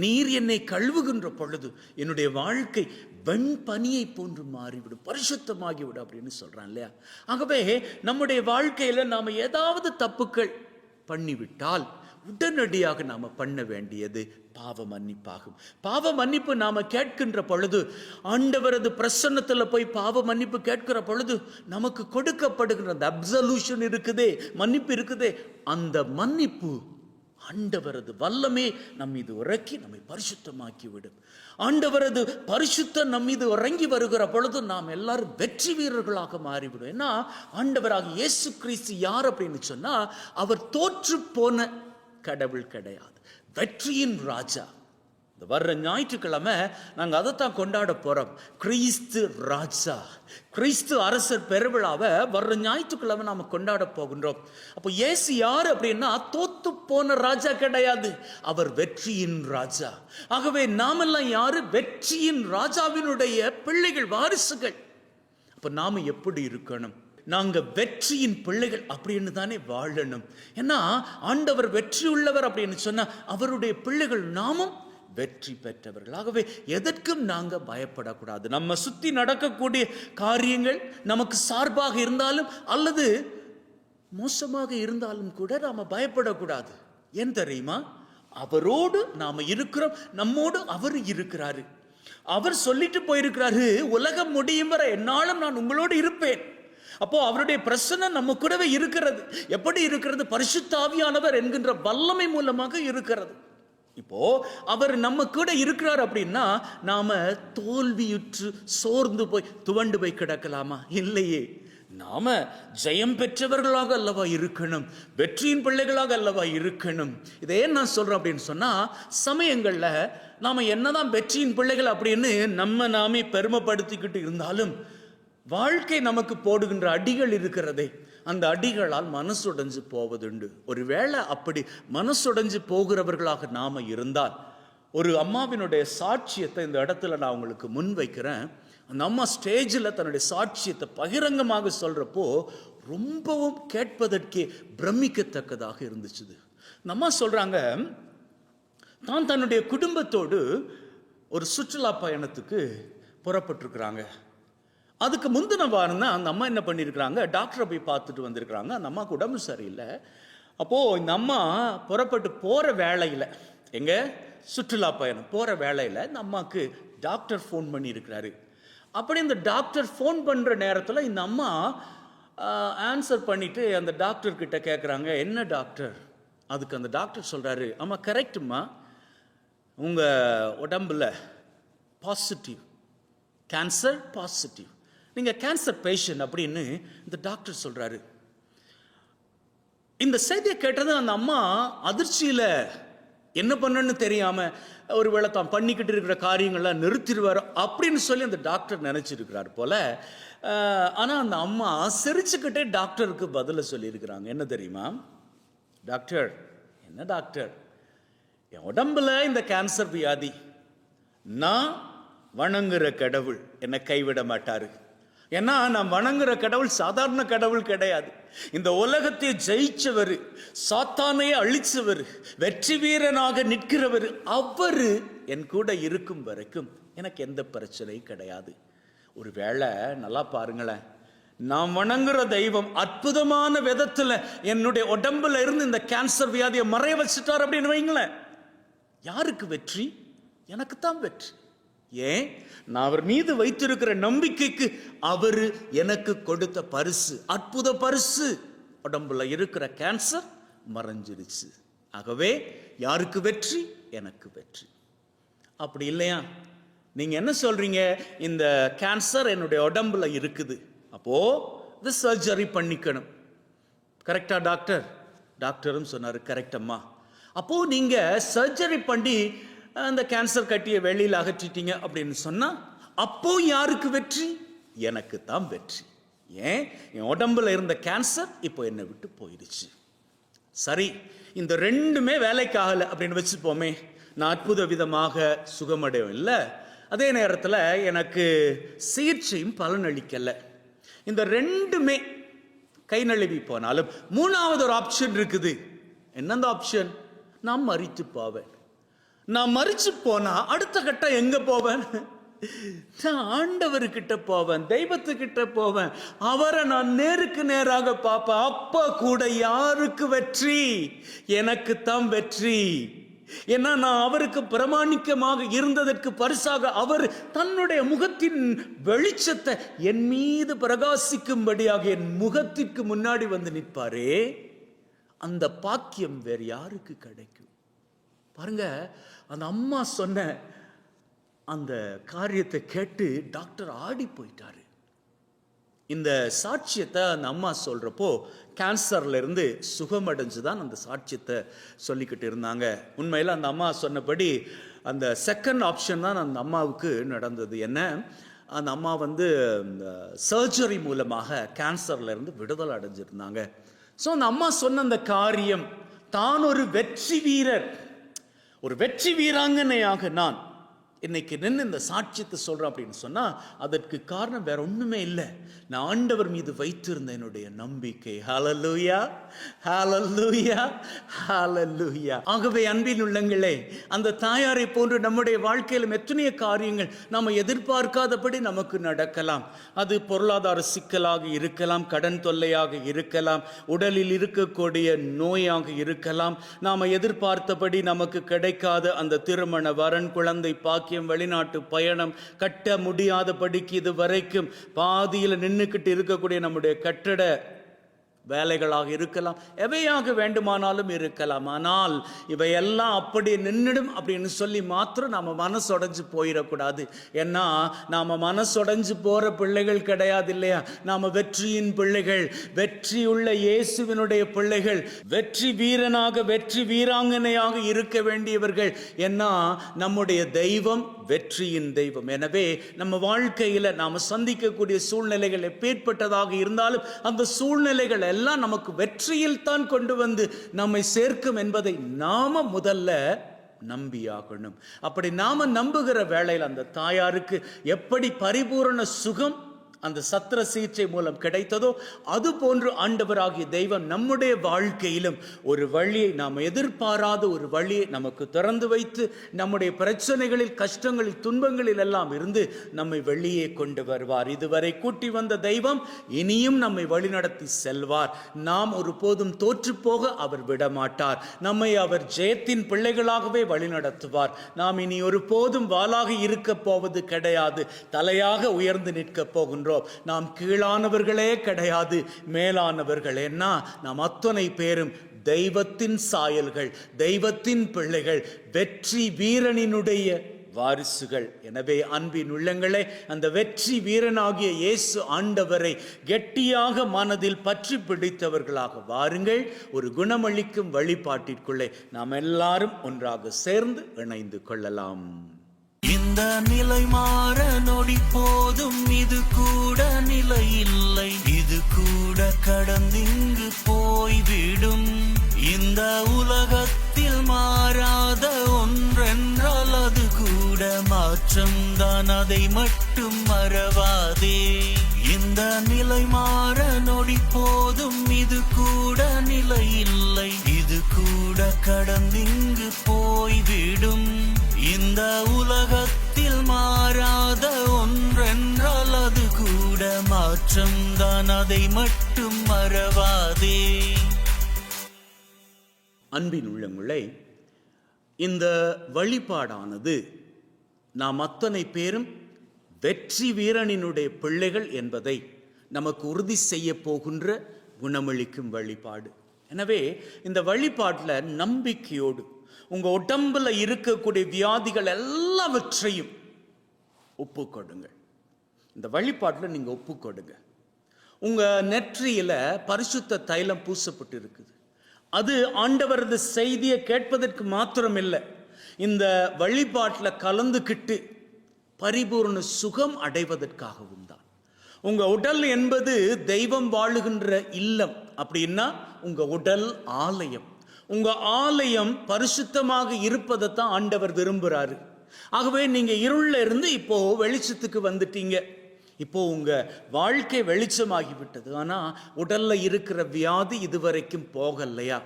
Speaker 2: நீர் என்னை கழுவுகின்ற பொழுது என்னுடைய வாழ்க்கை வெண்பனியை போன்று மாறிவிடும், பரிசுத்தமாகிவிடும் அப்படின்னு சொல்றான் இல்லையா? ஆகவே நம்முடைய வாழ்க்கையில நாம ஏதாவது தப்புக்கள் பண்ணிவிட்டால் உடனடியாக நாம பண்ண வேண்டியது பாவ மன்னிப்பாகும். பாவ மன்னிப்பு நாம கேட்கின்ற பொழுது, ஆண்டவரது பிரசன்னத்துல போய் பாவ மன்னிப்பு கேட்கிற பொழுது நமக்கு கொடுக்கப்படுகிற அந்த அப்சல்யூஷன் இருக்குதே, மன்னிப்பு இருக்குதே, அந்த மன்னிப்பு ஆண்டவரது வல்லமே நம் மீது இறக்கி நம்மை பரிசுத்தமாக்கி விடும். ஆண்டவரது பரிசுத்தம் நம் மீது இறங்கி வருகிற பொழுது நாம் எல்லாரும் வெற்றி வீரர்களாக மாறிவிடும். ஏன்னா ஆண்டவராக இயேசு கிறிஸ்து யார் அப்படின்னு சொன்னா, அவர் தோற்று போன கடவுள் கிடையாது, வெற்றியின் ராஜா. இந்த வர்ற ஞாயிற்றுக்கிழமை நாங்கள் அதைத்தான் கொண்டாட போறோம். கிறிஸ்து ராஜா, கிறிஸ்து அரசர் பெருவிழாவை வர்ற ஞாயிற்றுக்கிழமை நாம கொண்டாட போகின்றோம். அப்போ இயேசு யார் அப்படின்னா தோத்து போன ராஜா கிடையாது, அவர் வெற்றியின் ராஜா. ஆகவே நாமெல்லாம் யாரு? வெற்றியின் ராஜாவினுடைய பிள்ளைகள், வாரிசுகள். அப்ப நாம எப்படி இருக்கணும்? நாங்க வெற்றியின் பிள்ளைகள் அப்படின்னு தானே வாழணும். ஏன்னா ஆண்டவர் வெற்றி உள்ளவர் அப்படின்னு சொன்னா அவருடைய பிள்ளைகள் நாமும் வெற்றி பெற்றவர்கள். ஆகவே எதற்கும் நாங்க பயப்படக்கூடாது. நம்ம சுத்தி நடக்கக்கூடிய காரியங்கள் நமக்கு சார்பாக இருந்தாலும் அல்லது மோசமாக இருந்தாலும் கூட நாம பயப்படக்கூடாது. ஏன் தெரியுமா? அவரோடு நாம இருக்கிறோம், நம்மோடு அவர் இருக்கிறாரு. அவர் சொல்லிட்டு போயிருக்கிறாரு, உலகம் முடியும் வரை என்னாலும் நான் உங்களோடு இருப்பேன். அப்போ அவருடைய பிரசன்னம் நம்ம கூடவே இருக்கிறது. எப்படி இருக்கிறது? பரிசுத்த ஆவியானவர் என்கின்ற வல்லமை மூலமாக இருக்கிறது. இப்போ அவர் நம்ம கூட இருக்கிறார் அப்படின்னா நாம தோல்வியுற்று சோர்ந்து போய் துவண்டு போய் கிடக்கலாமா? இல்லையே. நாம ஜெயம் பெற்றவர்களாக அல்லவா இருக்கணும், வெற்றியின் பிள்ளைகளாக அல்லவா இருக்கணும். இதை ஏன் நான் சொல்றேன் அப்படின்னு சொன்னா, சமயங்கள்ல நாம என்னதான் வெற்றியின் பிள்ளைகள் அப்படின்னு நாமே பெருமைப்படுத்திக்கிட்டு இருந்தாலும் வாழ்க்கை நமக்கு போடுகின்ற அடிகள் இருக்கிறதே, அந்த அடிகளால் மனசுடைஞ்சு போவதுண்டு. ஒருவேளை அப்படி மனசுடைஞ்சு போகிறவர்களாக நாம இருந்தால், ஒரு அம்மாவினுடைய சாட்சியத்தை இந்த இடத்துல நான் உங்களுக்கு முன் வைக்கிறேன். அந்த அம்மா ஸ்டேஜில் தன்னுடைய சாட்சியத்தை பகிரங்கமாக சொல்றப்போ ரொம்பவும் கேட்பதற்கே பிரமிக்கத்தக்கதாக இருந்துச்சு. இந்த அம்மா சொல்றாங்க, தான் தன்னுடைய குடும்பத்தோடு ஒரு சுற்றுலா பயணத்துக்கு புறப்பட்டிருக்கிறாங்க. அதுக்கு முந்தின வாரம் தான் அந்த அம்மா என்ன பண்ணியிருக்கிறாங்க, டாக்டரை போய் பார்த்துட்டு வந்திருக்கிறாங்க. அந்த அம்மாவுக்கு உடம்பு சரியில்லை. அப்போது இந்த அம்மா புறப்பட்டு போகிற வேளையில், எங்க சுற்றுலா பயணம் போகிற வேளையில் இந்த அம்மாவுக்கு டாக்டர் ஃபோன் பண்ணியிருக்கிறாரு. அப்படி இந்த டாக்டர் ஃபோன் பண்ணுற நேரத்தில் இந்த அம்மா ஆன்சர் பண்ணிவிட்டு அந்த டாக்டர்கிட்ட கேட்குறாங்க, என்ன டாக்டர்? அதுக்கு அந்த டாக்டர் சொல்கிறாரு, ஆமாம் கரெக்டுமா, உங்கள் உடம்புல பாசிட்டிவ், கேன்சர் பாசிட்டிவ், நீங்கள் கேன்சர் பேஷண்ட் அப்படின்னு இந்த டாக்டர் சொல்கிறாரு. இந்த செய்தியை கேட்டது அந்த அம்மா அதிர்ச்சியில் என்ன பண்ணணும்னு தெரியாம ஒருவேளை தான் பண்ணிக்கிட்டு இருக்கிற காரியங்கள்லாம் நிறுத்திடுவார் அப்படின்னு சொல்லி அந்த டாக்டர் நினைச்சிருக்கிறார் போல. ஆனா அந்த அம்மா சிரிச்சுக்கிட்டே டாக்டருக்கு பதில சொல்லியிருக்கிறாங்க. என்ன தெரியுமா? டாக்டர், என்ன டாக்டர், என் உடம்புல இந்த கேன்சர் வியாதி, நான் வணங்குற கடவுள் என்னை கைவிட மாட்டாரு. ஏன்னா நான் வணங்குற கடவுள் சாதாரண கடவுள் கிடையாது. இந்த உலகத்தை ஜெயிச்சவர், சாத்தானையே அழிச்சவர், வெற்றி வீரனாக நிற்கிறவர், அவரு என் கூட இருக்கும் வரைக்கும் எனக்கு எந்த பிரச்சனையும் கிடையாது. ஒருவேளை நல்லா பாருங்களேன், நான் வணங்குற தெய்வம் அற்புதமான விதத்துல என்னுடைய உடம்புல இருந்து இந்த கேன்சர் வியாதியை மறைய வச்சுட்டார் அப்படின்னு வைங்களேன், யாருக்கு வெற்றி? எனக்கு தான் வெற்றி. ஏன்? நான் அவர் மீது வைத்திருக்கிற நம்பிக்கைக்கு அவரு எனக்கு கொடுத்த பரிசு, அற்புத பரிசு. உடம்புல இருக்கிற கேன்சர் மறைஞ்சிருச்சு. ஆகவே யாருக்கு வெற்றி? எனக்கு வெற்றி. அப்படி இல்லையா? நீங்க என்ன சொல்றீங்க? இந்த கேன்சர் என்னுடைய உடம்புல இருக்குது, அப்போ இது சர்ஜரி பண்ணிக்கணும். கரெக்டா டாக்டர்? டாக்டரும் சொன்னாரு, கரெக்ட் அம்மா. அப்போ நீங்க சர்ஜரி பண்ணி அந்த கேன்சர் கட்டியை வெளியில் அகற்றிட்டீங்க அப்படின்னு சொன்னா அப்போ யாருக்கு வெற்றி? எனக்கு தான் வெற்றி. ஏன்? என் உடம்புல இருந்த கேன்சர் இப்போ என்னை விட்டு போயிடுச்சு. சரி, இந்த ரெண்டுமே வேலைக்கு ஆகலை அப்படின்னு வச்சுப்போமே, நான் அற்புத விதமாக சுகமடையும் இல்லை, அதே நேரத்தில் எனக்கு சிகிச்சையும் பலனளிக்கலை. இந்த ரெண்டுமே கை நழுவி போனாலும் மூணாவது ஒரு ஆப்ஷன் இருக்குது. என்னந்த ஆப்ஷன்? நான் மரித்து போவேன். நான் மரிச்சு போனா அடுத்த கட்டம் எங்க போவேன்? நான் ஆண்டவர்கிட்ட போவேன், தெய்வத்துக்கிட்ட போவேன், அவரை நான் நேருக்கு நேராக பார்ப்பேன். அப்ப கூட யாருக்கு வெற்றி? எனக்கு தான் வெற்றி. ஏன்னா நான் அவருக்கு பிரமாணிக்கமாக இருந்ததற்கு பரிசாக அவர் தன்னுடைய முகத்தின் வெளிச்சத்தை என் மீது பிரகாசிக்கும்படியாக என் முகத்திற்கு முன்னாடி வந்து நிற்பாரே, அந்த பாக்கியம் வேறு யாருக்கு கிடைக்கும்? பாருங்க, அந்த அம்மா சொன்ன அந்த காரியத்தை கேட்டு டாக்டர் ஆடி போயிட்டாரு. இந்த சாட்சியத்தை அந்த அம்மா சொல்றப்போ கேன்சர்ல இருந்து சுகமடைஞ்சுதான் அந்த சாட்சியத்தை சொல்லிக்கிட்டு இருந்தாங்க. உண்மையில் அந்த அம்மா சொன்னபடி அந்த செகண்ட் ஆப்ஷன் தான் அந்த அம்மாவுக்கு நடந்தது. என்ன? அந்த அம்மா சர்ஜரி மூலமாக கேன்சர்ல இருந்து விடுதலை அடைஞ்சிருந்தாங்க. ஸோ அந்த அம்மா சொன்ன அந்த காரியம், தான் ஒரு வெற்றி வீரர், ஒரு வெற்றி வீராங்கனையாக நான் இன்னைக்கு நின்று இந்த சாட்சியத்தை சொல்றேன் அப்படின்னு சொன்னா அதற்கு காரணம் வேற ஒண்ணுமே இல்லை, நான் ஆண்டவர் மீது வைத்திருந்த என்னுடைய நம்பிக்கை. ஹல்லேலூயா, ஹல்லேலூயா, ஹல்லேலூயா. ஆகவே அன்பின் உள்ளங்களே, அந்த தாயாரை போன்று நம்முடைய வாழ்க்கையிலும் எத்தனையோ காரியங்கள் நாம எதிர்பார்க்காதபடி நமக்கு நடக்கலாம். அது பொருளாதார சிக்கலாக இருக்கலாம், கடன் தொல்லையாக இருக்கலாம், உடலில் இருக்கக்கூடிய நோயாக இருக்கலாம், நாம எதிர்பார்த்தபடி நமக்கு கிடைக்காத அந்த திருமண வரன், குழந்தை பாக்கியம், வெளிநாட்டு பயணம், கட்ட முடியாதபடிக்கு இது வரைக்கும் பாதியில் நின்றுக்கிட்டு இருக்கக்கூடிய நம்முடைய கட்டட வேலைகளாக இருக்கலாம், எவையாக வேண்டுமானாலும் இருக்கலாம். ஆனால் இவையெல்லாம் அப்படி நின்றுடும் அப்படின்னு சொல்லி மாத்திரம் நாம மனசொடைஞ்சு போயிடக்கூடாது. ஏன்னா நாம மனசொடைஞ்சு போற பிள்ளைகள் கிடையாது இல்லையா? நாம வெற்றியின் பிள்ளைகள், வெற்றியுள்ள இயேசுவினுடைய பிள்ளைகள், வெற்றி வீரனாக வெற்றி வீராங்கனையாக இருக்க வேண்டியவர்கள். ஏன்னா நம்முடைய தெய்வம் வெற்றியின் தெய்வம். எனவே நம்ம வாழ்க்கையில நாம சந்திக்கக்கூடிய சூழ்நிலைகள் எப்பேற்பட்டதாக இருந்தாலும் அந்த சூழ்நிலைகள் எல்லாம் நமக்கு வெற்றியில் தான் கொண்டு வந்து நம்மை சேர்க்கும் என்பதை நாம முதல்ல நம்பியாகணும். அப்படி நாம நம்புகிற வேளையில் அந்த தாயாருக்கு எப்படி பரிபூரண சுகம் அந்த சத்திர சிகிச்சை மூலம் கிடைத்ததோ அது போன்று ஆண்டவராகிய தெய்வம் நம்முடைய வாழ்க்கையிலும் ஒரு வழியை, நாம் எதிர்பாராத ஒரு வழியை நமக்கு திறந்து வைத்து நம்முடைய பிரச்சனைகளில், கஷ்டங்களில், துன்பங்களில் எல்லாம் இருந்து நம்மை வெளியே கொண்டு வருவார். இதுவரை கூட்டி வந்த தெய்வம் இனியும் நம்மை வழிநடத்தி செல்வார். நாம் ஒருபோதும் தோற்று போக அவர் விடமாட்டார். நம்மை அவர் ஜெயத்தின் பிள்ளைகளாகவே வழிநடத்துவார். நாம் இனி ஒருபோதும் வாளாக இருக்க போவது கிடையாது, தலையாக உயர்ந்து நிற்க போகின்றோம். நாம் கீழானவர்களே கிடையாது, மேலானவர்கள். என்ன? நாம் அத்தனை பேரும் தெய்வத்தின் சாயல்கள், தெய்வத்தின் பிள்ளைகள், வெற்றி வீரனினுடைய வாரிசுகள். எனவே அன்பின் உள்ளங்களே, அந்த வெற்றி வீரனாகிய இயேசு ஆண்டவரை கெட்டியாக மனதில் பற்றி பிடித்தவர்களாக வாருங்கள். ஒரு குணமளிக்கும் வழிபாட்டிற்குள்ளே நாம் எல்லாரும் ஒன்றாக சேர்ந்து இணைந்து கொள்ளலாம்.
Speaker 1: இந்த நிலை மாற நொடி போதும், இது கூட நிலை இல்லை, இது கூட கடந்திங்கு போய்விடும். இந்த உலகத்தில் மாறாத ஒன்றென்றால் அது கூட மாற்றம்தான், அதை மட்டும் மறவாதே. இந்த நிலை மாற நொடி போதும், இது கூட நிலை இல்லை, இது கூட கடந்திங்கு போய்விடும். இந்த உலகத்தில் மாறாத ஒன்றென்றால் அது கூட மாற்றம்தான், அதை மட்டும் மறவாதே.
Speaker 2: அன்பின் உள்ளங்களே, இந்த வழிபாடானது நாம் அத்தனை பேரும் வெற்றி வீரனினுடைய பிள்ளைகள் என்பதை நமக்கு உறுதி செய்ய போகின்ற குணமளிக்கும் வழிபாடு. எனவே இந்த வழிபாட்டில் நம்பிக்கையோடு உங்கள் உடம்புல இருக்கக்கூடிய வியாதிகள் எல்லாவற்றையும் ஒப்புக்கொடுங்க. இந்த வழிபாட்டில் நீங்கள் ஒப்புக்கொடுங்க. உங்கள் நெற்றியில் பரிசுத்த தைலம் பூசப்பட்டு இருக்குது. அது ஆண்டவரது செய்தியை கேட்பதற்கு மாத்திரம் இல்லை, இந்த வழிபாட்டில் கலந்துக்கிட்டு பரிபூர்ண சுகம் அடைவதற்காகவும் தான். உங்கள் உடல் என்பது தெய்வம் வாழுகின்ற இல்லம். அப்படின்னா உங்கள் உடல் ஆலயம். உங்கள் ஆலயம் பரிசுத்தமாக இருப்பதை தான் ஆண்டவர் விரும்புகிறாரு. ஆகவே நீங்கள் இருளில் இருந்து இப்போ வெளிச்சத்துக்கு வந்துட்டீங்க. இப்போ உங்க வாழ்க்கை வெளிச்சமாகிவிட்டது. ஆனால் உடல்ல இருக்கிற வியாதி இதுவரைக்கும் போகலையா?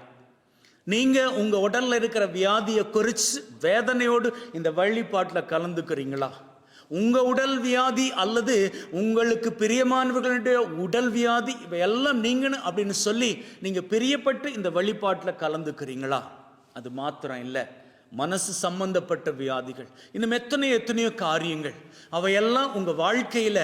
Speaker 2: நீங்க உங்க உடல்ல இருக்கிற வியாதியை குறித்து வேதனையோடு இந்த வழிபாட்டில் கலந்துக்கிறீங்களா? உங்க உடல் வியாதி அல்லது உங்களுக்கு பிரியமானவர்களுடைய உடல் வியாதி இவையெல்லாம் நீங்கன்னு அப்படின்னு சொல்லி நீங்க பிரியப்பட்டு இந்த வழிபாட்டில் கலந்துக்கிறீங்களா? அது மாத்திரம் இல்லை, மனசு சம்பந்தப்பட்ட வியாதிகள், இன்னும் எத்தனையோ காரியங்கள், அவையெல்லாம் உங்கள் வாழ்க்கையில்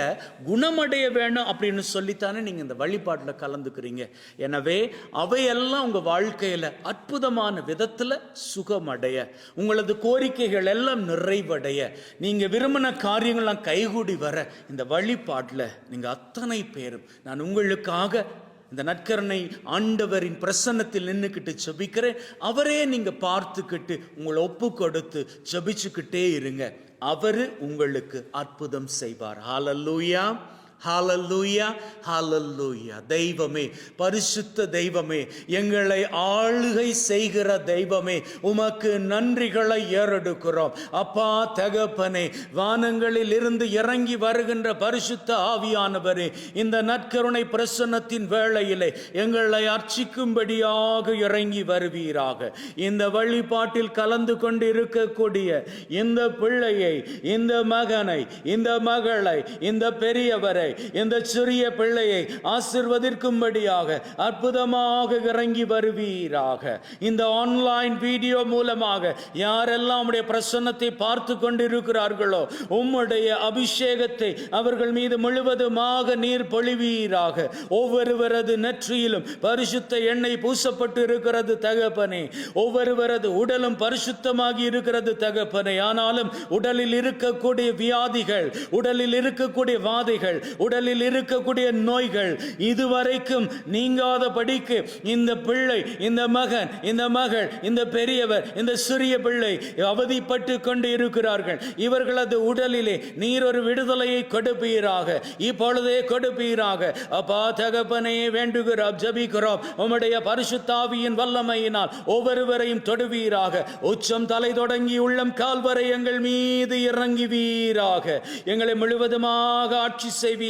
Speaker 2: குணமடைய வேணும் அப்படின்னு சொல்லித்தானே நீங்கள் இந்த வழிபாட்டில் கலந்துக்கிறீங்க. எனவே அவையெல்லாம் உங்கள் வாழ்க்கையில் அற்புதமான விதத்தில் சுகமடைய, உங்களது கோரிக்கைகள் எல்லாம் நிறைவடைய, நீங்கள் விரும்பின காரியங்கள்லாம் கைகூடி வர இந்த வழிபாட்டில் நீங்கள் அத்தனை பேரும் நான் உங்களுக்காக இந்த நற்கருணை ஆண்டவரின் பிரசன்னத்தில் நின்றுக்கிட்டு ஜெபிக்கிறேன். அவரே நீங்க பார்த்துக்கிட்டு உங்களை ஒப்பு கொடுத்து ஜெபிச்சுக்கிட்டே இருங்க. அவரு உங்களுக்கு அற்புதம் செய்வார். ஹல்லேலூயா, ஹல்லேலூயா, ஹல்லேலூயா. தெய்வமே, பரிசுத்த தெய்வமே, எங்களை ஆளுகை செய்கிற தெய்வமே, உமக்கு நன்றிகளை ஏறெடுக்கிறோம். அப்பா தகப்பனே, வானங்களில் இருந்து இறங்கி வருகின்ற பரிசுத்த ஆவியானவரே, இந்த நற்கருணை பிரசன்னத்தின் வேளையிலே எங்களை அர்ச்சிக்கும்படியாக இறங்கி வருவீராக. இந்த வழிபாட்டில் கலந்து கொண்டு இருக்கக்கூடிய இந்த பிள்ளையை, இந்த மகனை, இந்த மகளை, இந்த பெரியவரை, இந்த சிறிய பிள்ளையை ஆசீர்வதிக்கும்படியாக அற்புதமாக இறங்கி வருவீராக. இந்த ஆன்லைன் வீடியோ மூலமாக யாரெல்லாம் உம்முடைய பிரசன்னத்தை பார்த்து கொண்டிருக்கிறார்களோ உம்முடைய அபிஷேகத்தை அவர்கள் மீது முழுவதுமாக நீர் பொழிவீராக. ஒவ்வொருவரது நெற்றியிலும் பரிசுத்த எண்ணெய் பூசப்பட்டு இருக்கிறது தகப்பனே. ஒவ்வொருவரது உடலும் பரிசுத்தமாகி இருக்கிறது தகப்பனே. ஆனாலும் உடலில் இருக்கக்கூடிய வியாதிகள், உடலில் இருக்கக்கூடிய வாதைகள், உடலில் இருக்கக்கூடிய நோய்கள் இதுவரைக்கும் நீங்காத படிக்கு இந்த பிள்ளை, இந்த மகன், இந்த மகள், இந்த பெரியவர், இந்த சிறிய பிள்ளை அவதிப்பட்டு கொண்டு இருக்கிறார்கள். இவர்களது உடலிலே நீர் ஒரு விடுதலையை கொடுப்பீராக, இப்பொழுதே கொடுப்பீராக. அப்பா தகப்பனே, வேண்டுகிறோம், ஜெபிக்கிறோம், உம்முடைய பரிசுத்த ஆவியின் வல்லமையினால் ஒவ்வொருவரையும் தொடுவீராக. உச்சம் தலை தொடங்கி உள்ளம் கால் வரை எங்கள் மீது இறங்குவீராக. எங்களை முழுவதுமாக ஆட்சி செய்வீராக.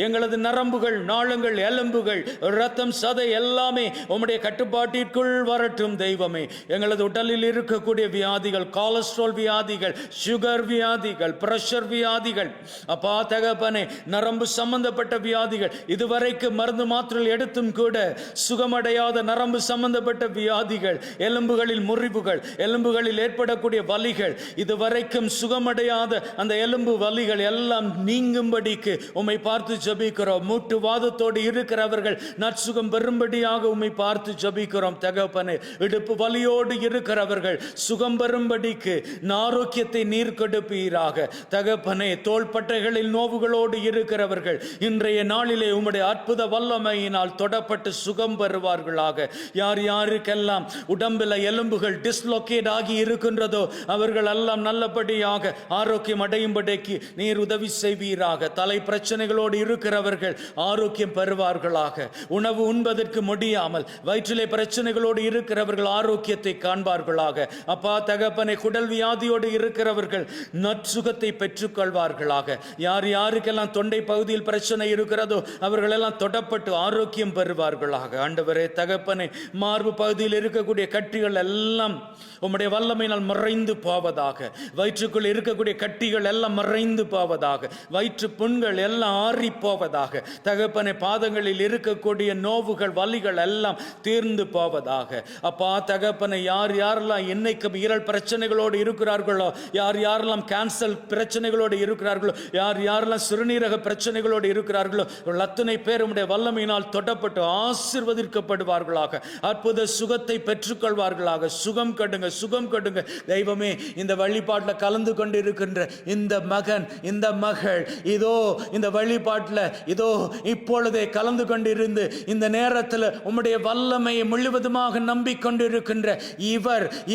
Speaker 2: எங்களது நரம்புகள், நாளங்கள், எலும்புகள், இரத்தம், சதை எல்லாமே உம்முடைய கட்டுப்பாட்டிற்குள் வரட்டும் தெய்வமே. எங்களது உடலில் இருக்கக்கூடிய வியாதிகள், கொலஸ்ட்ரால் வியாதிகள், சுகர் வியாதிகள், பிரஷர் வியாதிகள், அப்பா தகப்பனே, நரம்பு சம்பந்தப்பட்ட வியாதிகள், இதுவரைக்கும் மருந்து மாத்திரை எடுத்தும் கூட சுகமடையாத நரம்பு சம்பந்தப்பட்ட வியாதிகள், எலும்புகளில் முறிவுகள், எலும்புகளில் ஏற்படக்கூடிய வலிகள், இதுவரைக்கும் சுகமடையாத அந்த எலும்பு வலிகள் எல்லாம் நீங்கும்படிக்கு உம்மை பார்த்து ஜெபிக்கிறோம். மூட்டு வாதத்தோடு இருக்கிறவர்கள் நற்சுகம் பெறும்படியாக உம்மை பார்த்து ஜெபிக்கிறோம் தகப்பனே. இடுப்பு வலியோடு இருக்கிறவர்கள் சுகம் பெறும்படிக்கு ஆரோக்கியத்தை நீர் கொடுப்பீராக தகப்பனே. தோள்பட்டைகளில் நோவுகளோடு இருக்கிறவர்கள் இன்றைய நாளிலே உம்முடைய அற்புத வல்லமையினால் தொடப்பட்டு சுகம் பெறுவார்களாக. யார் யாருக்கெல்லாம் உடம்பில் எலும்புகள் டிஸ்லோகேட் ஆகி இருக்கின்றதோ அவர்கள் எல்லாம் நல்லபடியாக ஆரோக்கியம் அடையும்படிக்கு நீர் உதவி செய்வீராக. தலை பிரச்சனைகளோடு இருக்கிறவர்கள் ஆரோக்கியம் பெறுவார்களாக. உணவு உண்பதற்கு முடியாமல் வயிற்றிலே பிரச்சனைகளோடு இருக்கிறவர்கள் ஆரோக்கியத்தை காண்பார்களாக. அப்பா தகப்பனை, குடல் வியாதியோடு இருக்கிறவர்கள் நற்சுகத்தை பெற்றுக் கொள்வார்களாக. யார் யாருக்கெல்லாம் தொண்டை பகுதியில் பிரச்சனை இருக்கிறதோ அவர்கள் எல்லாம் தொடப்பட்டு ஆரோக்கியம் பெறுவார்களாக. ஆண்டவரே தகப்பனை, மார்பு பகுதியில் இருக்கக்கூடிய கட்டிகள் எல்லாம் உம்முடைய வல்லமையினால் மறைந்து போவதாக. வயிற்றுக்குள் இருக்கக்கூடிய கட்டிகள் எல்லாம் மறைந்து போவதாக. வயிற்று புண்கள் எல்லாம் ஆறி போவதாக. தகப்பனை, பாதங்களில் இருக்கக்கூடிய நோவுகள் வலிகள் எல்லாம் தீர்ந்து போவதாக. அப்பா தகப்பனை, யார் யாரெல்லாம் இன்னைக்கு ஈரல் பிரச்சனைகளோடு இருக்கிறார்களோ, யார் யாரெல்லாம் கேன்சர் பிரச்சனைகளோடு இருக்கிறார்களோ, யார் யாரெல்லாம் சிறுநீரக பிரச்சனைகளோடு இருக்கிறார்களோ அத்தனை பேர் உம்முடைய வல்லமையினால் தொடப்பட்டு ஆசீர்வதிக்கப்படுவார்களாக. அற்புத சுகத்தை பெற்றுக்கொள்வார்களாக. சுகம் கடுங்க, சுகம் கடுங்க தெய்வமே. இந்த வழிபாட்டில் கலந்து கொண்டு இருக்கின்ற இந்த மகன், இந்த மகள், இதோ இந்த வழிபாட்டில் இதோ இப்பொழுதே கலந்து கொண்டிருந்து இந்த நேரத்தில் உம்முடைய வல்லமையை முழுவதுமாக நம்பிக்கொண்டிருக்கின்ற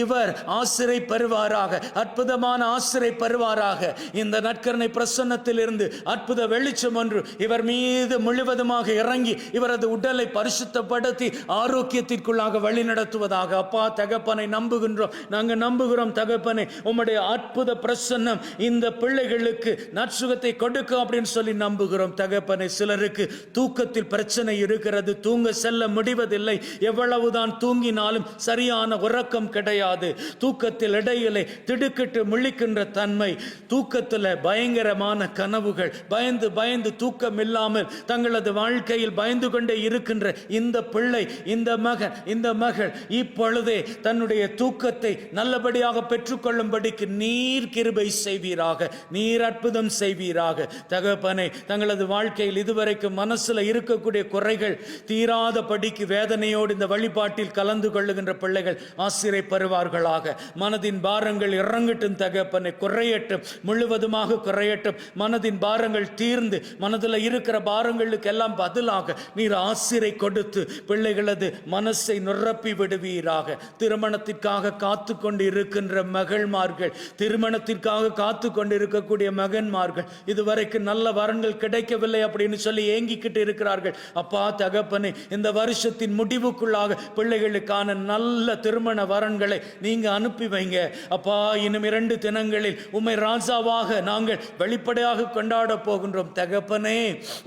Speaker 2: இவர் ஆசிரை பெறுவாராக. அற்புதமான ஆசிரை பெறுவாராக. இந்த நற்கருணை பிரசன்னத்தில் இருந்து அற்புத வெளிச்சம் ஒன்று இவர் மீது முழுவதுமாக இறங்கி இவரது உடலை பரிசுத்தப்படுத்தி ஆரோக்கியத்திற்குள்ளாக வழி நடத்துவதாக. அப்பா தகப்பனை நம்புகின்றோம், நாங்கள் நம்புகிறோம் தகப்பனை. உம்முடைய அற்புத பிரசன்னம் இந்த பிள்ளைகளுக்கு நற்சுகத்தை கொடுக்கும் அப்படின்னு சொல்லி நம்புகிறோம் தகப்பனை. சிலருக்கு தூக்கத்தில் பிரச்சனை இருக்கிறது, தூங்க செல்ல முடிவதில்லை. எவ்வளவுதான் தூங்கினாலும் சரியான உறக்கம் கிடையாது. தூக்கத்தில் இடையிலே திடுக்கிட்டு முழிக்கின்ற தன்மை, தூக்கத்தில் பயங்கரமான கனவுகள், பயந்து பயந்து தூக்கம் இல்லாமல் தங்களது வாழ்க்கையில் பயந்து கொண்டே இருக்கின்ற இந்த பிள்ளை, இந்த மகன், இந்த மகள் இப்பொழுதே தன்னுடைய தூக்கத்தை நல்லபடியாக பெற்றுக்கொள்ளும்படிக்கு நீர் கிருபை செய்வீராக, நீர் அற்புதம் செய்வீராக தகப்பனே. தங்களது வாழ்க்கையில் இதுவரைக்கும் மனசுல இருக்கக்கூடிய குறைகள் தீராத படிக்கு வேதனையோடு இந்த வழிபாட்டில் கலந்து கொள்ளுகின்ற பிள்ளைகள் ஆசிரை பெறுவார்களாக. மனதின் பாரங்கள் இறங்கட்டும் தகப்பனே, குறையட்டும், முழுவதுமாக குறையட்டும். மனதின் பாரங்கள் தீர்ந்து மனதில் இருக்கிற பாரங்களுக்கு எல்லாம் பதிலாக நீர் ஆசிரை கொடுத்து பிள்ளைகளது மனசை நிரப்பி விடுவீராக. திருமணத்திற்காக காத்து கொண்டு இருக்கின்ற மகள்மார்கள், திருமணத்திற்காக காத்து கொண்டு இருக்கக்கூடிய மகன்மார்கள், இதுவரைக்கும் நல்ல வரன்கள் கிடைக்கவில்லை அப்படின்னு சொல்லி ஏங்கிக்கிட்டு இருக்கிறார்கள். அப்பா தகப்பனே, இந்த வருஷத்தின் முடிவுக்குள்ளாக பிள்ளைகளுக்கான நல்ல திருமண வரன்களை நீங்க அனுப்பி வைங்க அப்பா. இன்னும் 2 தினங்களில் உம்மை ராஜாவாக நாங்கள் வெளிப்படையாக கொண்டாட போகின்றோம் தகப்பனே.